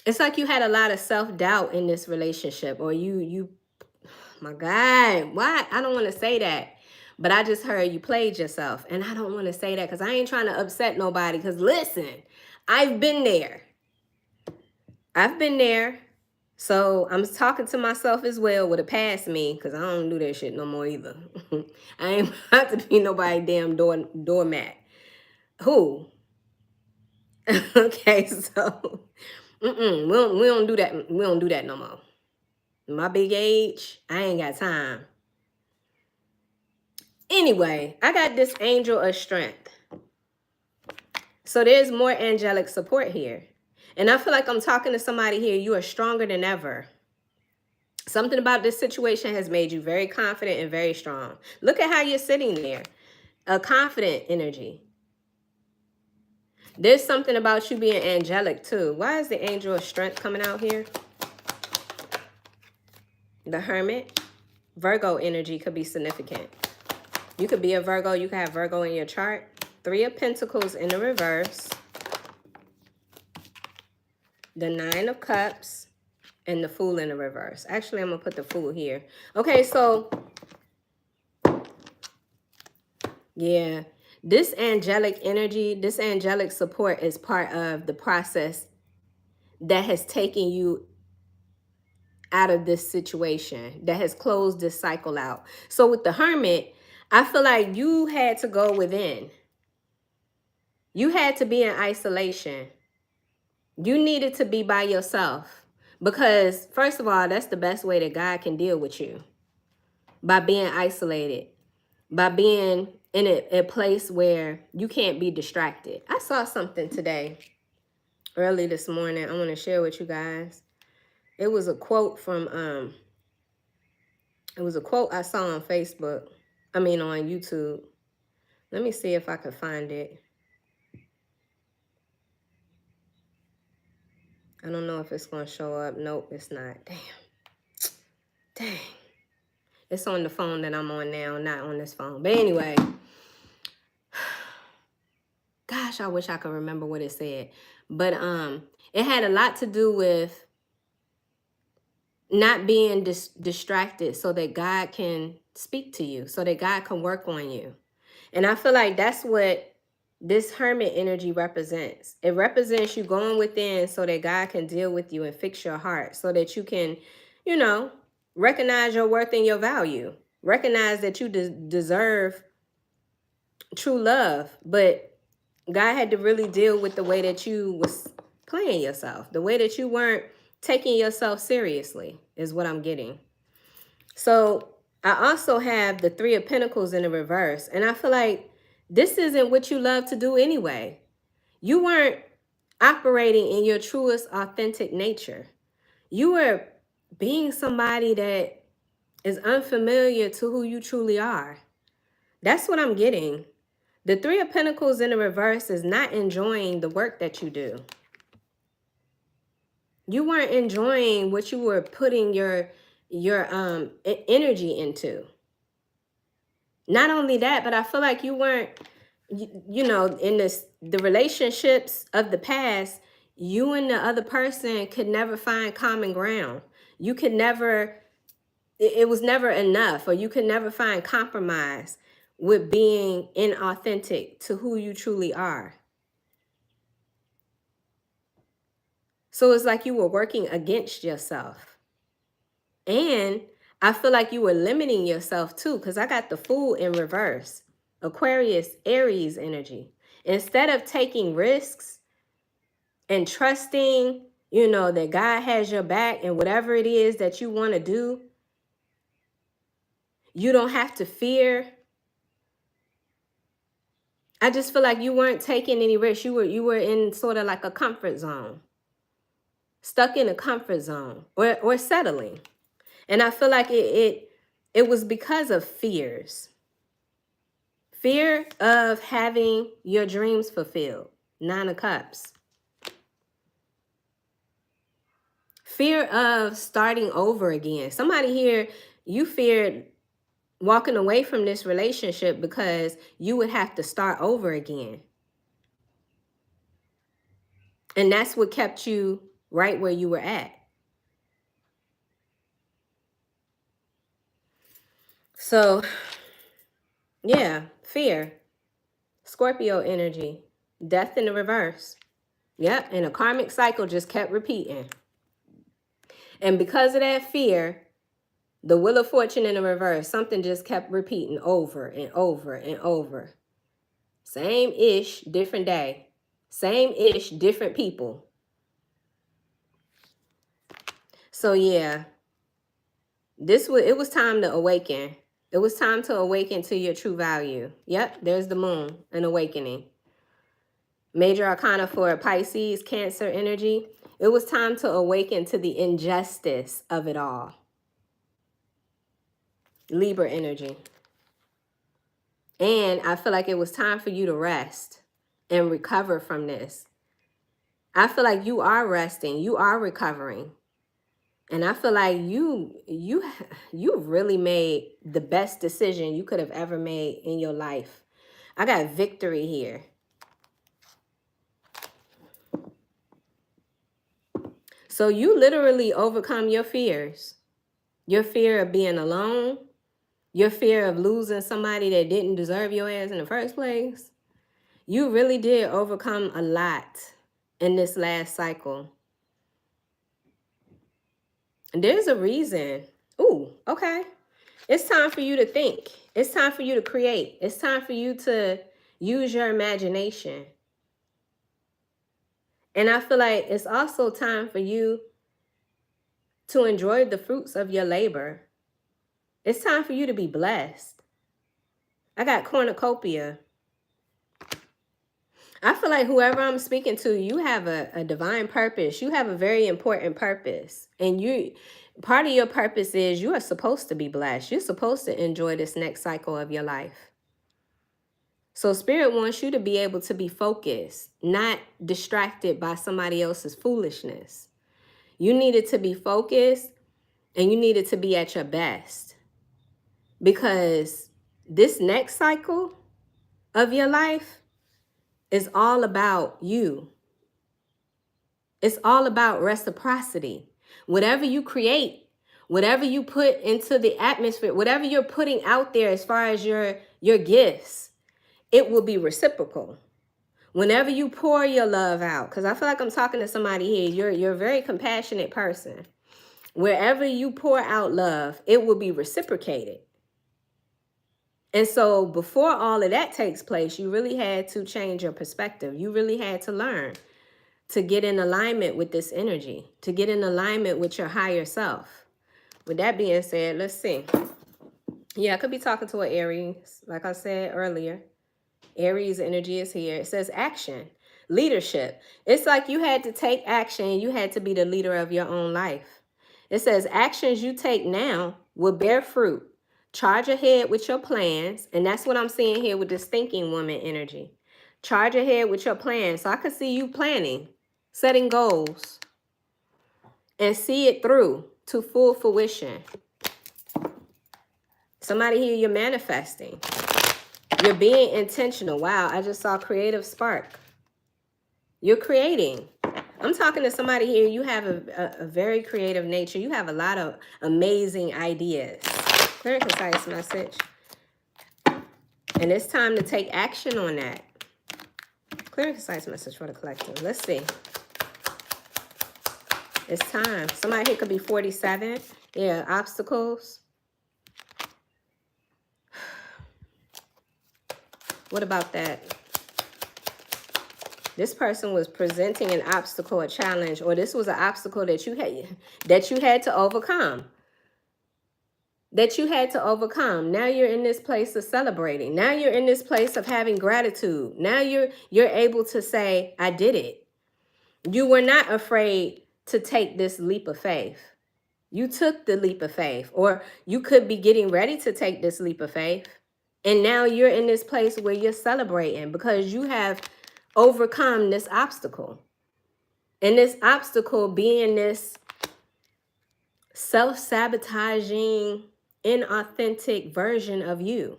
Speaker 1: it's like you had a lot of self-doubt in this relationship, or you my God, why? I don't want to say that. But I just heard you played yourself. And I don't want to say that because I ain't trying to upset nobody. Because listen, I've been there. I've been there. So I'm talking to myself as well with a past me, because I don't do that shit no more either. I ain't about to be nobody damn doormat. Who? Okay, so we don't do that. We don't do that no more. My big age, I ain't got time. Anyway, I got this angel of strength. So there's more angelic support here. And I feel like I'm talking to somebody here. You are stronger than ever. Something about this situation has made you very confident and very strong. Look at how you're sitting there. A confident energy. There's something about you being angelic too. Why is the angel of strength coming out here? The Hermit. Virgo energy could be significant. You could be a Virgo. You could have Virgo in your chart. Three of Pentacles in the reverse. The Nine of Cups. And the Fool in the reverse. Actually, I'm going to put the Fool here. Okay, so yeah, this angelic energy, this angelic support is part of the process that has taken you out of this situation, that has closed this cycle out. So with the Hermit, I feel like you had to go within. You had to be in isolation. You needed to be by yourself. Because, first of all, that's the best way that God can deal with you. By being isolated. By being in a place where you can't be distracted. I saw something today, early this morning. I want to share with you guys. It was a quote from, it was a quote I saw on Facebook. I mean, on YouTube. Let me see if I can find it. I don't know if it's going to show up. Nope, it's not. Dang. It's on the phone that I'm on now, not on this phone. But anyway. Gosh, I wish I could remember what it said. But it had a lot to do with not being distracted so that God can speak to you, so that God can work on you. And I feel like that's what this Hermit energy represents. It represents you going within so that God can deal with you and fix your heart, so that you can, you know, recognize your worth and your value. Recognize that you deserve true love. But God had to really deal with the way that you was playing yourself. The way that you weren't taking yourself seriously is what I'm getting. So I also have the Three of Pentacles in the reverse. And I feel like this isn't what you love to do anyway. You weren't operating in your truest, authentic nature. You were being somebody that is unfamiliar to who you truly are. That's what I'm getting. The Three of Pentacles in the reverse is not enjoying the work that you do. You weren't enjoying what you were putting your energy into. Not only that, but I feel like you weren't, you know, in the relationships of the past, you and the other person could never find common ground. You could never, it was never enough, or you could never find compromise with being inauthentic to who you truly are. So it's like you were working against yourself. And I feel like you were limiting yourself too, because I got the Fool in reverse. Aquarius, Aries energy. Instead of taking risks and trusting, you know, that God has your back and whatever it is that you want to do, you don't have to fear. I just feel like you weren't taking any risks. You were in sort of like a comfort zone. Stuck in a comfort zone or settling. And I feel like it was because of fears. Fear of having your dreams fulfilled. 9 of Cups. Fear of starting over again. Somebody here, you feared walking away from this relationship because you would have to start over again. And that's what kept you right where you were at. So, yeah, fear. Scorpio energy. Death in the reverse. Yep, and a karmic cycle just kept repeating. And because of that fear, the Wheel of Fortune in the reverse, something just kept repeating over and over and over. Same-ish, different day. Same-ish, different people. So yeah, it was time to awaken. It was time to awaken to your true value. Yep, there's the moon, an awakening. Major Arcana for Pisces, Cancer energy. It was time to awaken to the injustice of it all. Libra energy. And I feel like it was time for you to rest and recover from this. I feel like you are resting. You are recovering. And I feel like you really made the best decision you could have ever made in your life. I got victory here. So you literally overcome your fears. Your fear of being alone. Your fear of losing somebody that didn't deserve your ass in the first place. You really did overcome a lot in this last cycle. And there's a reason. Ooh, okay. It's time for you to think. It's time for you to create. It's time for you to use your imagination. And I feel like it's also time for you to enjoy the fruits of your labor. It's time for you to be blessed. I got cornucopia. I feel like whoever I'm speaking to, you have a divine purpose. You have a very important purpose. And part of your purpose is you are supposed to be blessed. You're supposed to enjoy this next cycle of your life. So Spirit wants you to be able to be focused, not distracted by somebody else's foolishness. You needed to be focused and you needed to be at your best. Because this next cycle of your life is all about you. It's all about reciprocity. Whatever you create, whatever you put into the atmosphere, whatever you're putting out there as far as your gifts, it will be reciprocal. Whenever you pour your love out, because I feel like I'm talking to somebody here, you're a very compassionate person. Wherever you pour out love, it will be reciprocated. And so before all of that takes place, you really had to change your perspective. You really had to learn to get in alignment with this energy, to get in alignment with your higher self. With that being said, let's see. Yeah, I could be talking to an Aries, like I said earlier. Aries energy is here. It says action, leadership. It's like you had to take action. You had to be the leader of your own life. It says actions you take now will bear fruit. Charge ahead with your plans. And that's what I'm seeing here with this thinking woman energy. Charge ahead with your plans. So I could see you planning, setting goals, and see it through to full fruition. Somebody here, you're manifesting. You're being intentional. Wow, I just saw creative spark. You're creating. I'm talking to somebody here. You have a very creative nature. You have a lot of amazing ideas. Clear and concise message. And it's time to take action on that. Clear and concise message for the collective. Let's see. It's time. Somebody here could be 47. Yeah, obstacles. What about that? This person was presenting an obstacle, a challenge, or this was an obstacle that you had to overcome. That you had to overcome. Now you're in this place of celebrating. Now you're in this place of having gratitude. Now you're able to say, I did it. You were not afraid to take this leap of faith. You took the leap of faith, or you could be getting ready to take this leap of faith. And now you're in this place where you're celebrating because you have overcome this obstacle. And this obstacle being this self-sabotaging, inauthentic version of you.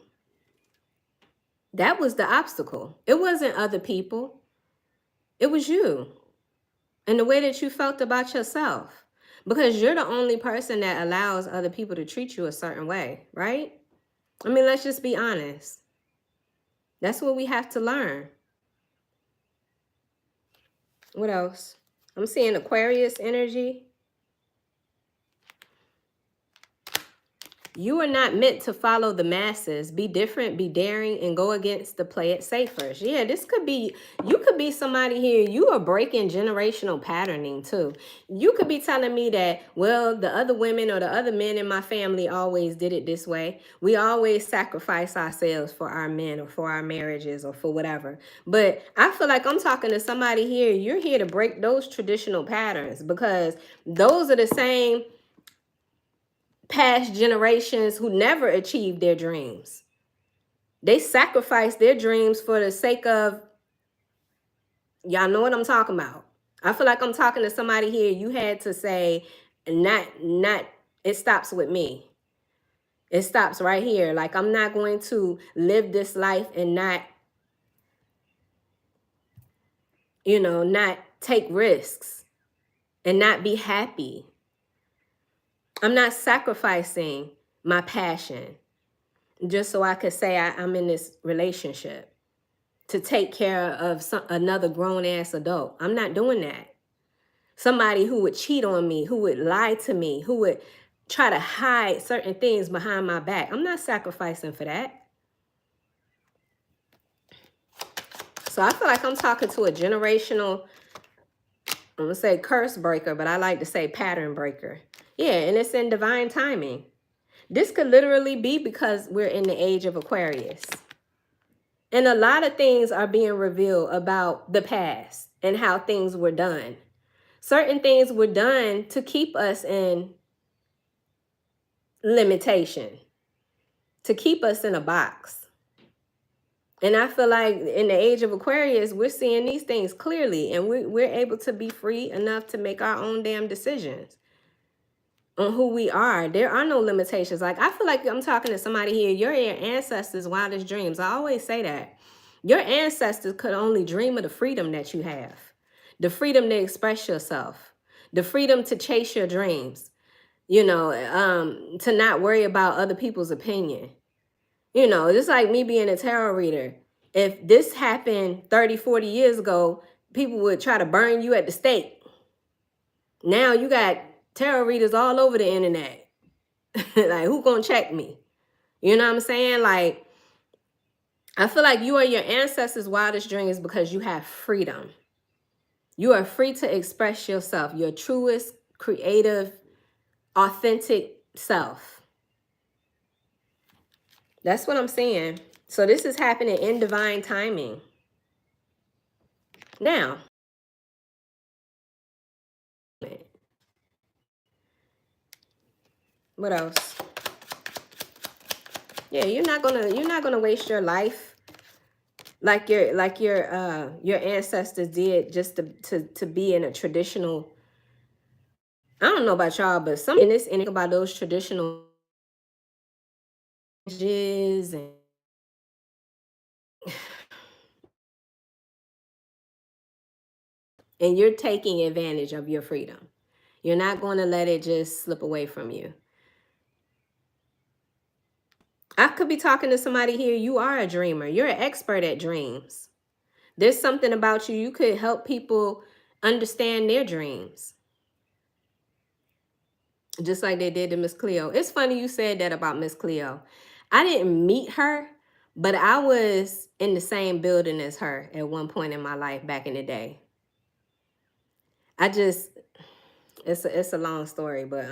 Speaker 1: That was the obstacle. It wasn't other people. It was you. And the way that you felt about yourself. Because you're the only person that allows other people to treat you a certain way, right? I mean, let's just be honest. That's what we have to learn. What else? I'm seeing Aquarius energy. You are not meant to follow the masses. Be different, be daring, and go against the play it safer. Yeah, this could be, you could be somebody here. You are breaking generational patterning too. You could be telling me that, well, the other women or the other men in my family always did it this way. We always sacrifice ourselves for our men or for our marriages or for whatever. But I feel like I'm talking to somebody here. You're here to break those traditional patterns because those are the same past generations who never achieved their dreams. They sacrificed their dreams for the sake of, y'all know what I'm talking about. I feel like I'm talking to somebody here. You had to say, not, it stops with me. It stops right here. Like, I'm not going to live this life and not, not take risks and not be happy. I'm not sacrificing my passion just so I could say I'm in this relationship to take care of another grown-ass adult. I'm not doing that. Somebody who would cheat on me, who would lie to me, who would try to hide certain things behind my back. I'm not sacrificing for that. So I feel like I'm talking to a generational, I'm going to say curse breaker, but I like to say pattern breaker. Yeah, and it's in divine timing. This could literally be because we're in the age of Aquarius. And a lot of things are being revealed about the past and how things were done. Certain things were done to keep us in limitation, to keep us in a box. And I feel like in the age of Aquarius, we're seeing these things clearly, and we're able to be free enough to make our own damn decisions on who we are. There are no limitations. Like, I feel like I'm talking to somebody here. Your ancestors' wildest dreams. I always say that. Your ancestors could only dream of the freedom that you have. The freedom to express yourself. The freedom to chase your dreams. To not worry about other people's opinion. Just like me being a tarot reader. If this happened 30, 40 years ago, people would try to burn you at the stake. Now you got tarot readers all over the internet. Like, who gonna check me? You know what I'm saying? Like, I feel like you are your ancestors' wildest dreams because you have freedom. You are free to express yourself, your truest, creative, authentic self. That's what I'm saying. So this is happening in divine timing. Now, what else? Yeah, you're not gonna waste your life like your ancestors did just to be in a traditional. I don't know about y'all, but some in this anything about those traditional and And you're taking advantage of your freedom. You're not going to let it just slip away from you. I could be talking to somebody here. You are a dreamer. You're an expert at dreams. There's something about you. You could help people understand their dreams. Just like they did to Miss Cleo. It's funny you said that about Miss Cleo. I didn't meet her, but I was in the same building as her at one point in my life back in the day. It's a long story, but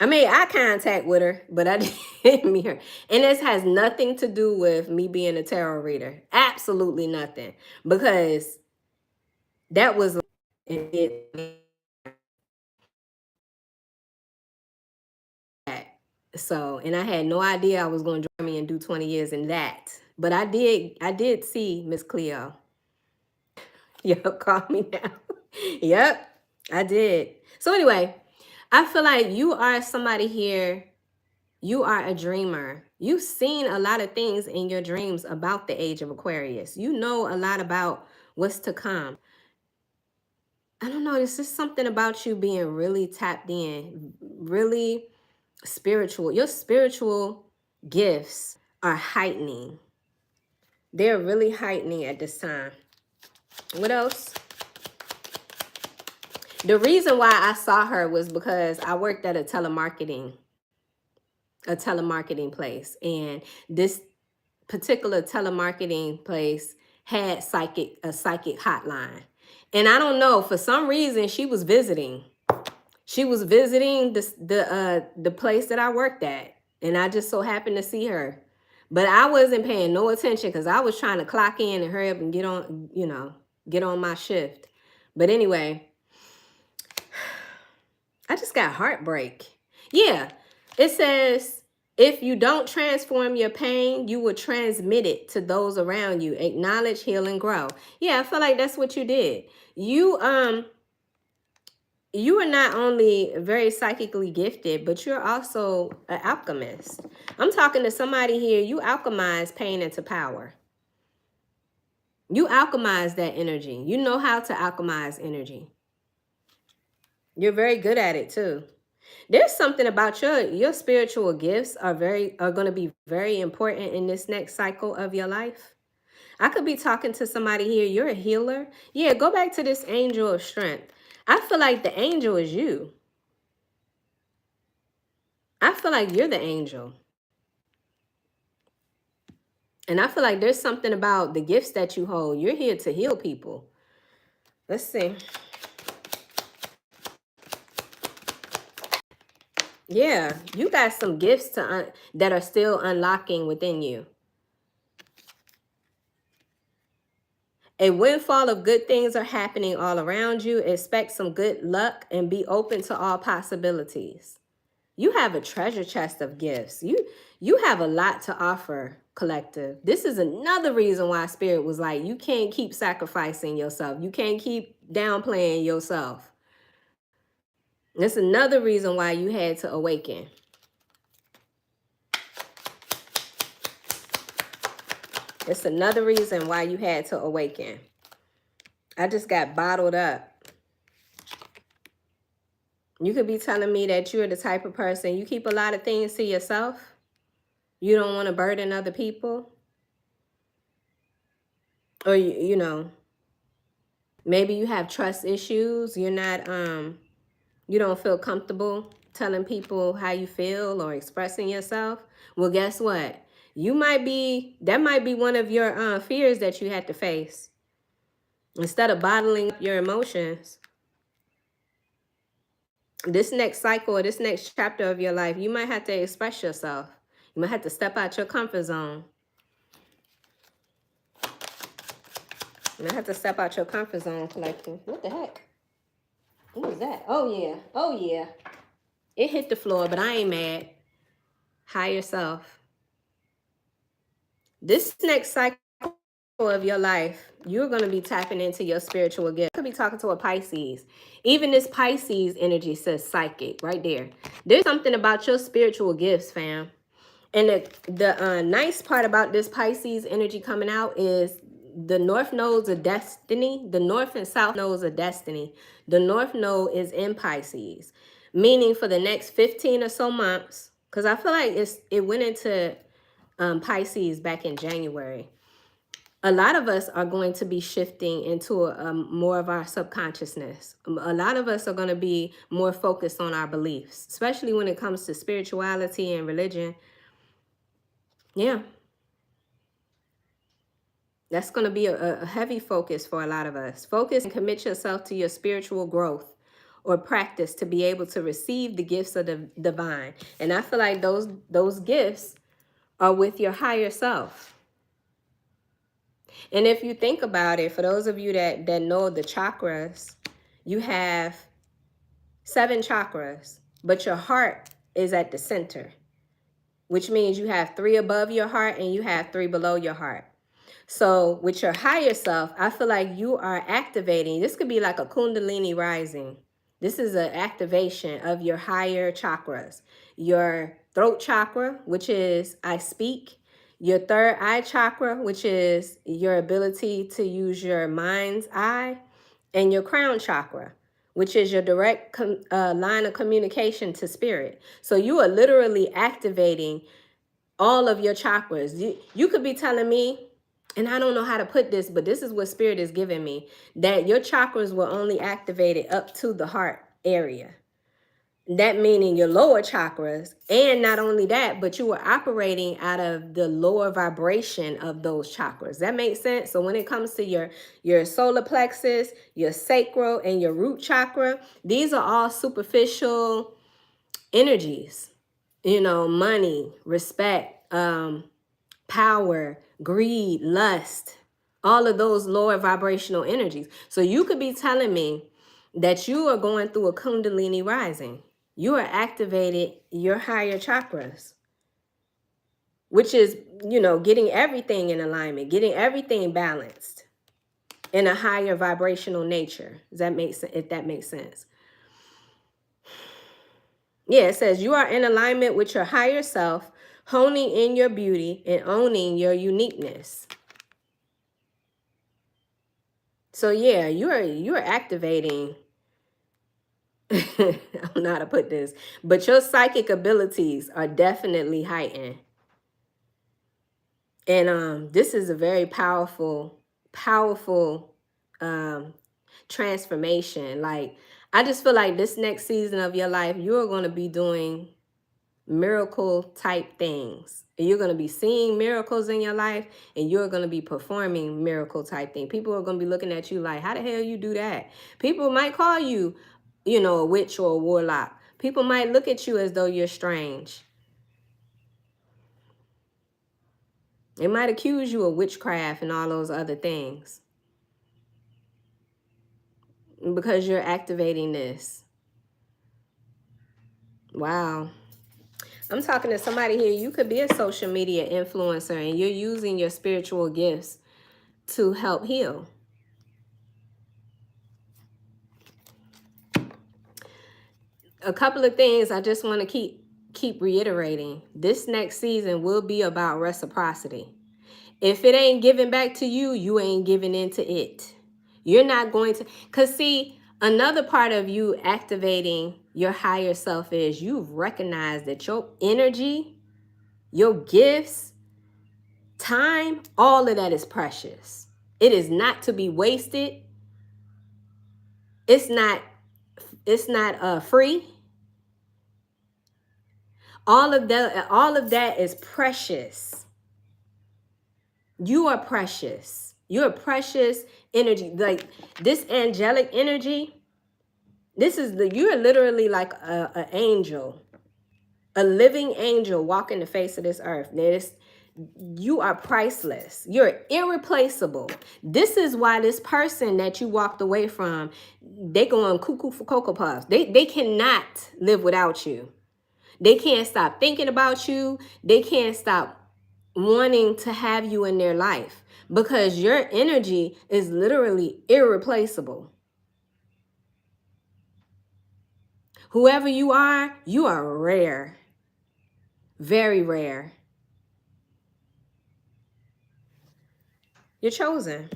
Speaker 1: I made eye contact with her, but I didn't meet her. And this has nothing to do with me being a tarot reader. Absolutely nothing. Because that was so, and I had no idea I was going to join me and do 20 years in that. But I did see Miss Cleo. Yep, call me now. Yep, I did. So anyway, I feel like you are somebody here. You are a dreamer. You've seen a lot of things in your dreams about the age of Aquarius. You know a lot about what's to come. I don't know. There's just something about you being really tapped in, really spiritual. Your spiritual gifts are heightening. They're really heightening at this time. What else? The reason why I saw her was because I worked at a telemarketing place. And this particular telemarketing place had a psychic hotline. And I don't know, for some reason, she was visiting. She was visiting the place that I worked at. And I just so happened to see her. But I wasn't paying no attention because I was trying to clock in and hurry up and get on, get on my shift. But anyway, I just got heartbreak. Yeah, it says, if you don't transform your pain, you will transmit it to those around you. Acknowledge, heal, and grow. Yeah, I feel like that's what you did. You are not only very psychically gifted, but you're also an alchemist. I'm talking to somebody here. You alchemize pain into power. You alchemize that energy. You know how to alchemize energy. You're very good at it too. There's something about your spiritual gifts are going to be very important in this next cycle of your life. I could be talking to somebody here. You're a healer. Yeah, go back to this angel of strength. I feel like the angel is you. I feel like you're the angel. And I feel like there's something about the gifts that you hold. You're here to heal people. Let's see. Yeah, you got some gifts that are still unlocking within you. A windfall of good things are happening all around you. Expect some good luck and be open to all possibilities. You have a treasure chest of gifts. You have a lot to offer, collective. This is another reason why Spirit was like, you can't keep sacrificing yourself. You can't keep downplaying yourself. That's another reason why you had to awaken. It's another reason why you had to awaken. I just got bottled up. You could be telling me that you're the type of person, you keep a lot of things to yourself. You don't want to burden other people. Or, maybe you have trust issues. You're not, you don't feel comfortable telling people how you feel or expressing yourself. Well, guess what? That might be one of your fears that you had to face. Instead of bottling up your emotions, this next cycle or this next chapter of your life, you might have to express yourself. You might have to step out your comfort zone. You might have to step out your comfort zone, collective. What the heck? What was that? Oh, yeah. Oh, yeah. It hit the floor, but I ain't mad. Higher self. This next cycle of your life, you're going to be tapping into your spiritual gift. You could be talking to a Pisces. Even this Pisces energy says psychic right there. There's something about your spiritual gifts, fam. And the nice part about this Pisces energy coming out is the north nodes of destiny, the north and south nodes of destiny. The north node is in Pisces, meaning for the next 15 or so months, because I feel like it went into Pisces back in January. A lot of us are going to be shifting into more of our subconsciousness. A lot of us are going to be more focused on our beliefs, especially when it comes to spirituality and religion. Yeah. That's going to be a heavy focus for a lot of us. Focus and commit yourself to your spiritual growth or practice to be able to receive the gifts of the divine. And I feel like those gifts are with your higher self. And if you think about it, for those of you that know the chakras, you have 7 chakras, but your heart is at the center, which means you have 3 above your heart and you have 3 below your heart. So with your higher self, I feel like you are activating. This could be like a Kundalini rising. This is an activation of your higher chakras. Your throat chakra, which is I speak. Your third eye chakra, which is your ability to use your mind's eye. And your crown chakra, which is your direct line of communication to spirit. So you are literally activating all of your chakras. You could be telling me, and I don't know how to put this, but this is what spirit is giving me, that your chakras were only activated up to the heart area. That meaning your lower chakras, and not only that, but you were operating out of the lower vibration of those chakras. That makes sense? So when it comes to your solar plexus, your sacral, and your root chakra, these are all superficial energies. You know, money, respect, power, greed, lust, all of those lower vibrational energies. So you could be telling me that you are going through a Kundalini rising. You are activated your higher chakras, which is, you know, getting everything in alignment, getting everything balanced in a higher vibrational nature. Does that make sense? If that makes sense. Yeah, it says you are in alignment with your higher self, honing in your beauty and owning your uniqueness. So yeah, you're activating, I don't know how to put this, but your psychic abilities are definitely heightened. And this is a very powerful transformation. Like, I just feel like this next season of your life, you're going to be doing miracle type things. You're going to be seeing miracles in your life, and you're going to be performing miracle type things. People are going to be looking at you like, how the hell you do that? People might call you, you know, a witch or a warlock. People might look at you as though you're strange. They might accuse you of witchcraft and all those other things because you're activating this. Wow. I'm talking to somebody here. You could be a social media influencer, and you're using your spiritual gifts to help heal. A couple of things I just want to keep reiterating. This next season will be about reciprocity. If it ain't giving back to you, you ain't giving into it. You're not going to, because see, another part of you activating your higher self is you've recognized that your energy, your gifts, time, all of that is precious. It is not to be wasted. It's not free. All of that is precious. You are precious. You're precious energy. Like this angelic energy, you're literally like an angel, a living angel walking the face of this earth. You are priceless. You're irreplaceable. This is why this person that you walked away from, they going cuckoo for Cocoa Puffs. They cannot live without you. They can't stop thinking about you. They can't stop wanting to have you in their life because your energy is literally irreplaceable. Whoever you are rare. Very rare. You're chosen.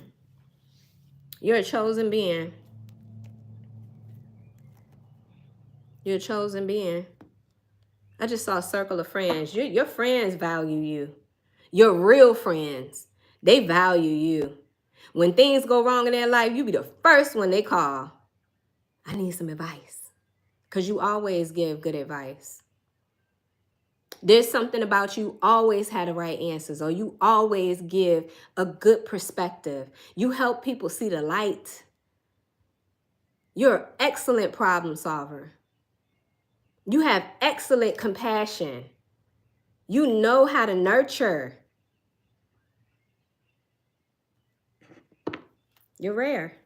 Speaker 1: You're a chosen being. You're a chosen being. I just saw a circle of friends. Your friends value you. Your real friends, they value you. When things go wrong in their life, you be the first one they call. I need some advice. Because you always give good advice. There's something about you always had the right answers, or you always give a good perspective. You help people see the light. You're an excellent problem solver. You have excellent compassion. You know how to nurture. You're rare.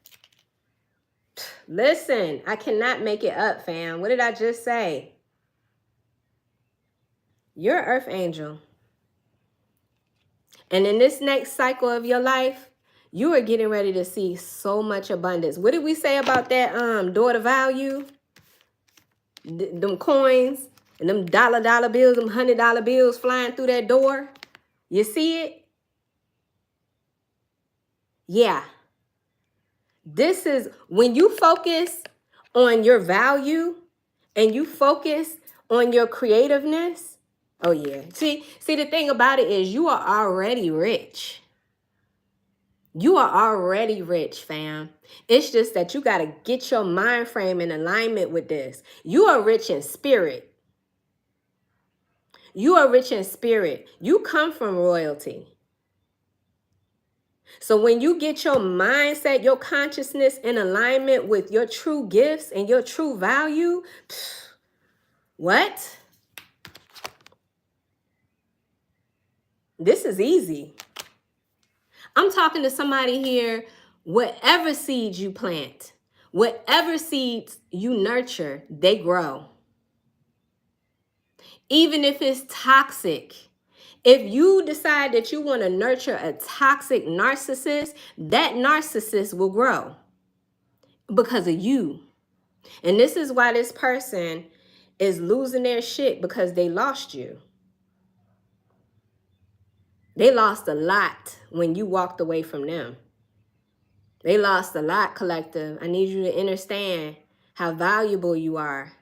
Speaker 1: Listen, I cannot make it up, fam. What did I just say? You're an earth angel. And in this next cycle of your life, you are getting ready to see so much abundance. What did we say about that daughter value? Them coins and them dollar bills, them $100 bills flying through that door. You see it? Yeah. This is when you focus on your value and you focus on your creativeness. Oh yeah. See, the thing about it is you are already rich. You are already rich, fam. It's just that you got to get your mind frame in alignment with this. You are rich in spirit. You are rich in spirit. You come from royalty. So when you get your mindset, your consciousness in alignment with your true gifts and your true value, what? This is easy. I'm talking to somebody here, whatever seeds you plant, whatever seeds you nurture, they grow. Even if it's toxic. If you decide that you want to nurture a toxic narcissist, that narcissist will grow because of you. And this is why this person is losing their shit, because they lost you. They lost a lot when you walked away from them. They lost a lot, collective. I need you to understand how valuable you are.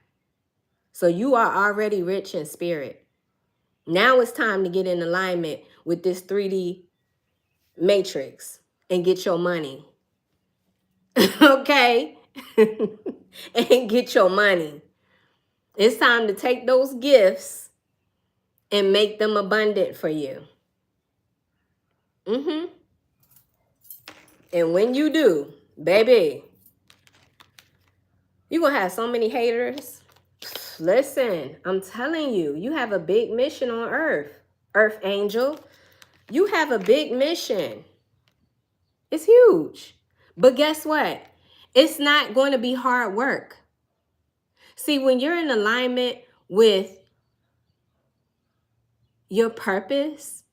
Speaker 1: So you are already rich in spirit. Now it's time to get in alignment with this 3D matrix and get your money. Okay? And get your money. It's time to take those gifts and make them abundant for you. And when you do, baby, you're going to have so many haters. Listen, I'm telling you, you have a big mission on earth, Earth Angel. You have a big mission. It's huge. But guess what? It's not going to be hard work. See, when you're in alignment with your purpose,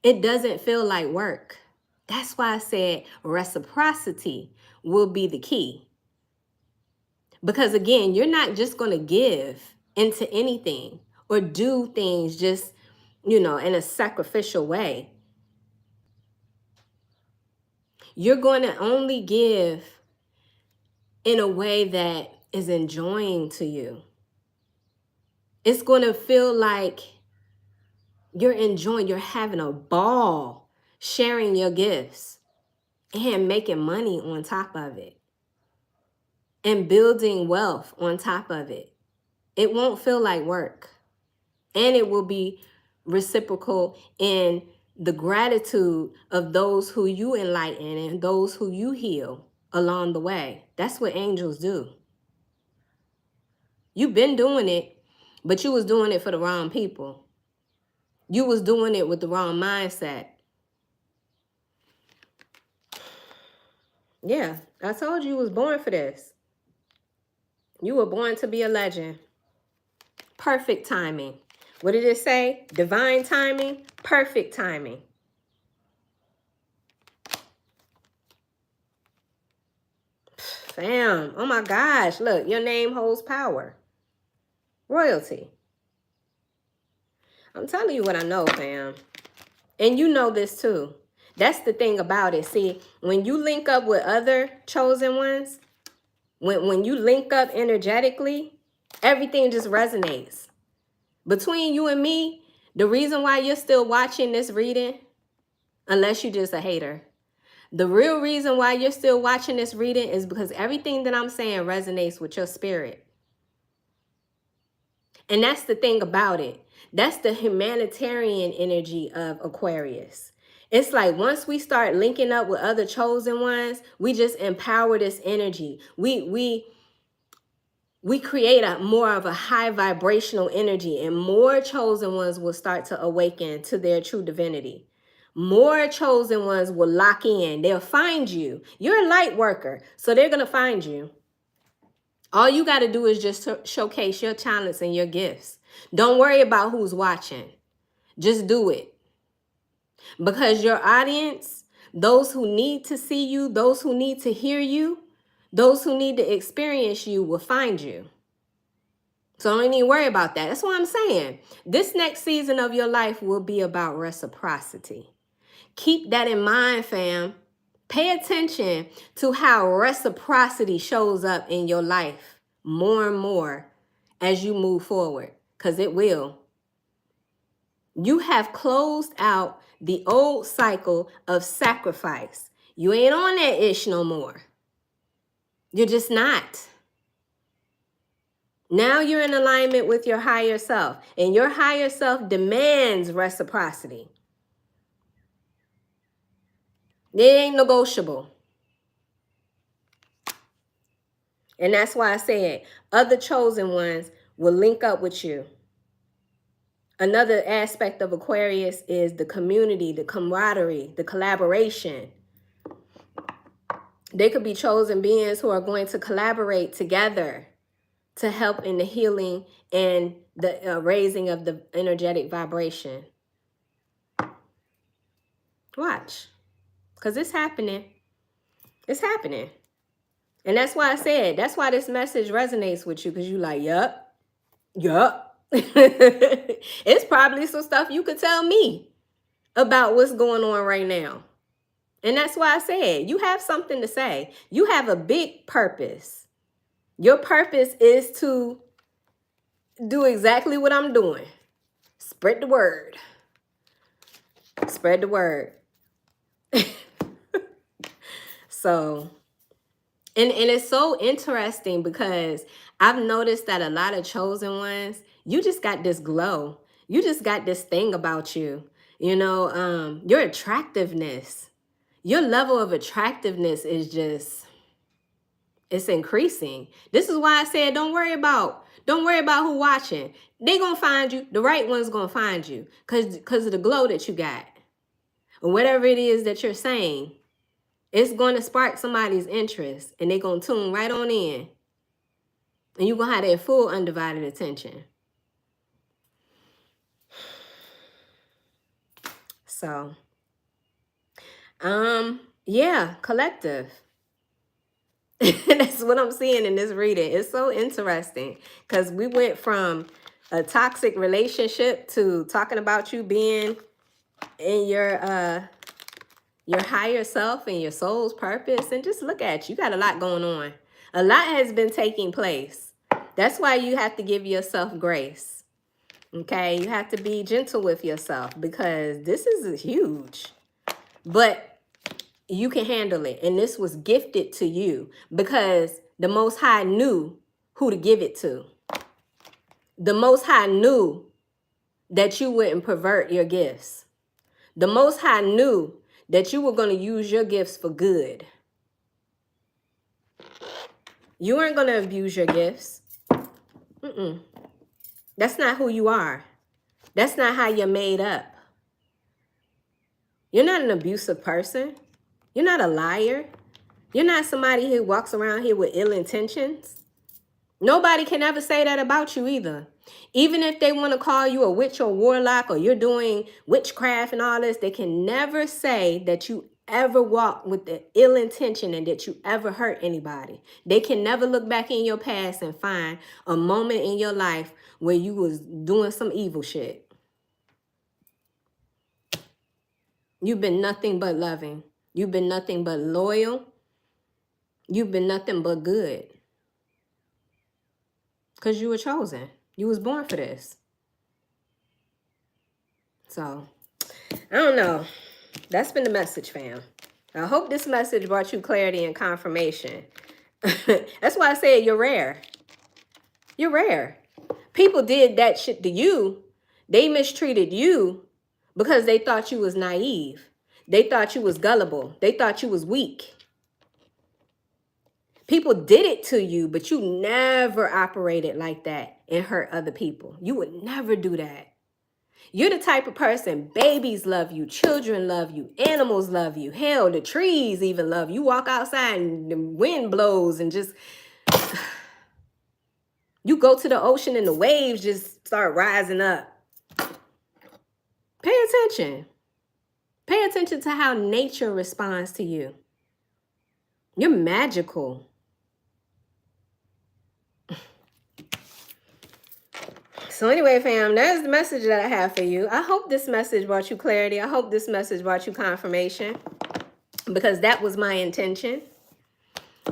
Speaker 1: it doesn't feel like work. That's why I said reciprocity will be the key. Because again, you're not just going to give into anything or do things just, in a sacrificial way. You're going to only give in a way that is enjoying to you. It's going to feel like you're enjoying, you're having a ball sharing your gifts and making money on top of it and building wealth on top of it. It won't feel like work, and it will be reciprocal in the gratitude of those who you enlighten and those who you heal along the way. That's what angels do. You've been doing it, but you was doing it for the wrong people. You was doing it with the wrong mindset. Yeah, I told you was born for this. You were born to be a legend. Perfect timing. What did it say? Divine timing, perfect timing. Fam, oh my gosh, look, your name holds power. Royalty. I'm telling you what I know, fam. And you know this too. That's the thing about it. See, when you link up with other chosen ones, when you link up energetically, everything just resonates. Between you and me, the reason why you're still watching this reading, unless you're just a hater, the real reason why you're still watching this reading is because everything that I'm saying resonates with your spirit. And that's the thing about it. That's the humanitarian energy of Aquarius. It's like once we start linking up with other chosen ones, we just empower this energy. We create a more of a high vibrational energy, and more chosen ones will start to awaken to their true divinity. More chosen ones will lock in. They'll find you. You're a light worker, so they're going to find you. All you got to do is just showcase your talents and your gifts. Don't worry about who's watching. Just do it. Because your audience, those who need to see you, those who need to hear you, those who need to experience you will find you. So don't even worry about that. That's what I'm saying. This next season of your life will be about reciprocity. Keep that in mind, fam. Pay attention to how reciprocity shows up in your life more and more as you move forward, because it will. You have closed out the old cycle of sacrifice. You ain't on that ish no more. You're just not. Now you're in alignment with your higher self, and your higher self demands reciprocity. It ain't negotiable. And that's why I said other chosen ones will link up with you. Another aspect of Aquarius is the community, the camaraderie, the collaboration. They could be chosen beings who are going to collaborate together to help in the healing and the raising of the energetic vibration. Watch, because it's happening. It's happening. And that's why I said, that's why this message resonates with you, because you like, yup. It's probably some stuff you could tell me about what's going on right now. And that's why I said, you have something to say. You have a big purpose. Your purpose is to do exactly what I'm doing. Spread the word. Spread the word. So, and it's so interesting because I've noticed that a lot of chosen ones, you just got this glow. You just got this thing about you. You know, your attractiveness. Your level of attractiveness is just, it's increasing. This is why I said don't worry about who watching. They gonna find you. The right one's gonna find you because of the glow that you got. Or whatever it is that you're saying, it's going to spark somebody's interest, and they're going to tune right on in. And you're going to have their full undivided attention. So, yeah, collective. That's what I'm seeing in this reading. It's so interesting because we went from a toxic relationship to talking about you being in your higher self and your soul's purpose. And just look at you. You got a lot going on. A lot has been taking place. That's why you have to give yourself grace. Okay? You have to be gentle with yourself because this is huge. But you can handle it. And this was gifted to you because the Most High knew who to give it to. The Most High knew that you wouldn't pervert your gifts. The Most High knew that you were going to use your gifts for good. You aren't going to abuse your gifts. That's not who you are. That's not how you're made up. You're not an abusive person. You're not a liar. You're not somebody who walks around here with ill intentions. Nobody can ever say that about you either. Even if they want to call you a witch or warlock or you're doing witchcraft and all this, they can never say that you ever walked with the ill intention and that you ever hurt anybody. They can never look back in your past and find a moment in your life where you was doing some evil shit. You've been nothing but loving. You've been nothing but loyal. You've been nothing but good. Because you were chosen. You was born for this. So, I don't know. That's been the message, fam. I hope this message brought you clarity and confirmation. That's why I said you're rare. You're rare. People did that shit to you. They mistreated you because they thought you was naive. They thought you was gullible. They thought you was weak. People did it to you, but you never operated like that and hurt other people. You would never do that. You're the type of person, babies love you, children love you, animals love you. Hell, the trees even love you. You walk outside and the wind blows and just... You go to the ocean and the waves just start rising up. Pay attention. Pay attention to how nature responds to you. You're magical. So anyway, fam, that's the message that I have for you. I hope this message brought you clarity. I hope this message brought you confirmation, because that was my intention.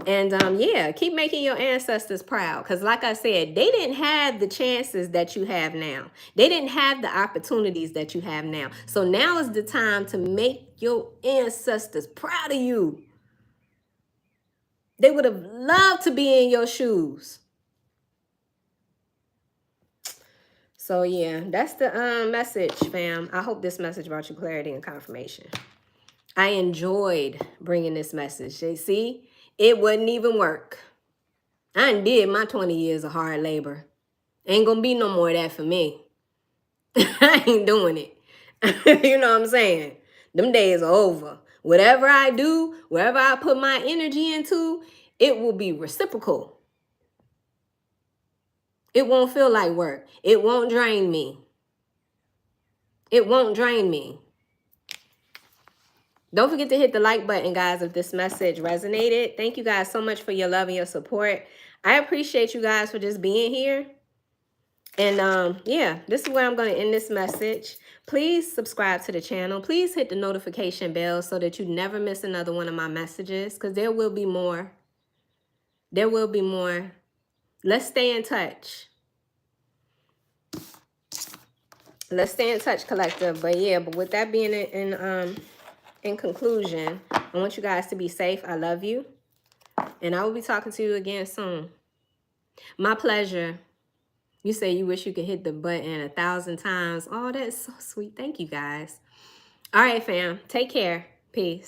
Speaker 1: And yeah, keep making your ancestors proud. Because like I said, they didn't have the chances that you have now. They didn't have the opportunities that you have now. So now is the time to make your ancestors proud of you. They would have loved to be in your shoes. So yeah, that's the message, fam. I hope this message brought you clarity and confirmation. I enjoyed bringing this message. You see, it wouldn't even work. I done did my 20 years of hard labor. Ain't gonna be no more of that for me. I ain't doing it. You know what I'm saying? Them days are over. Whatever I do, wherever I put my energy into, it will be reciprocal. It won't feel like work. It won't drain me. It won't drain me. Don't forget to hit the like button, guys, if this message resonated. Thank you guys so much for your love and your support. I appreciate you guys for just being here. And yeah, this is where I'm going to end this message. Please subscribe to the channel. Please hit the notification bell so that you never miss another one of my messages, because there will be more. There will be more. Let's stay in touch. Let's stay in touch, collective. But yeah, but with that being in conclusion, I want you guys to be safe. I love you. And I will be talking to you again soon. My pleasure. You say you wish you could hit the button 1,000 times. Oh, that's so sweet. Thank you, guys. All right, fam. Take care. Peace.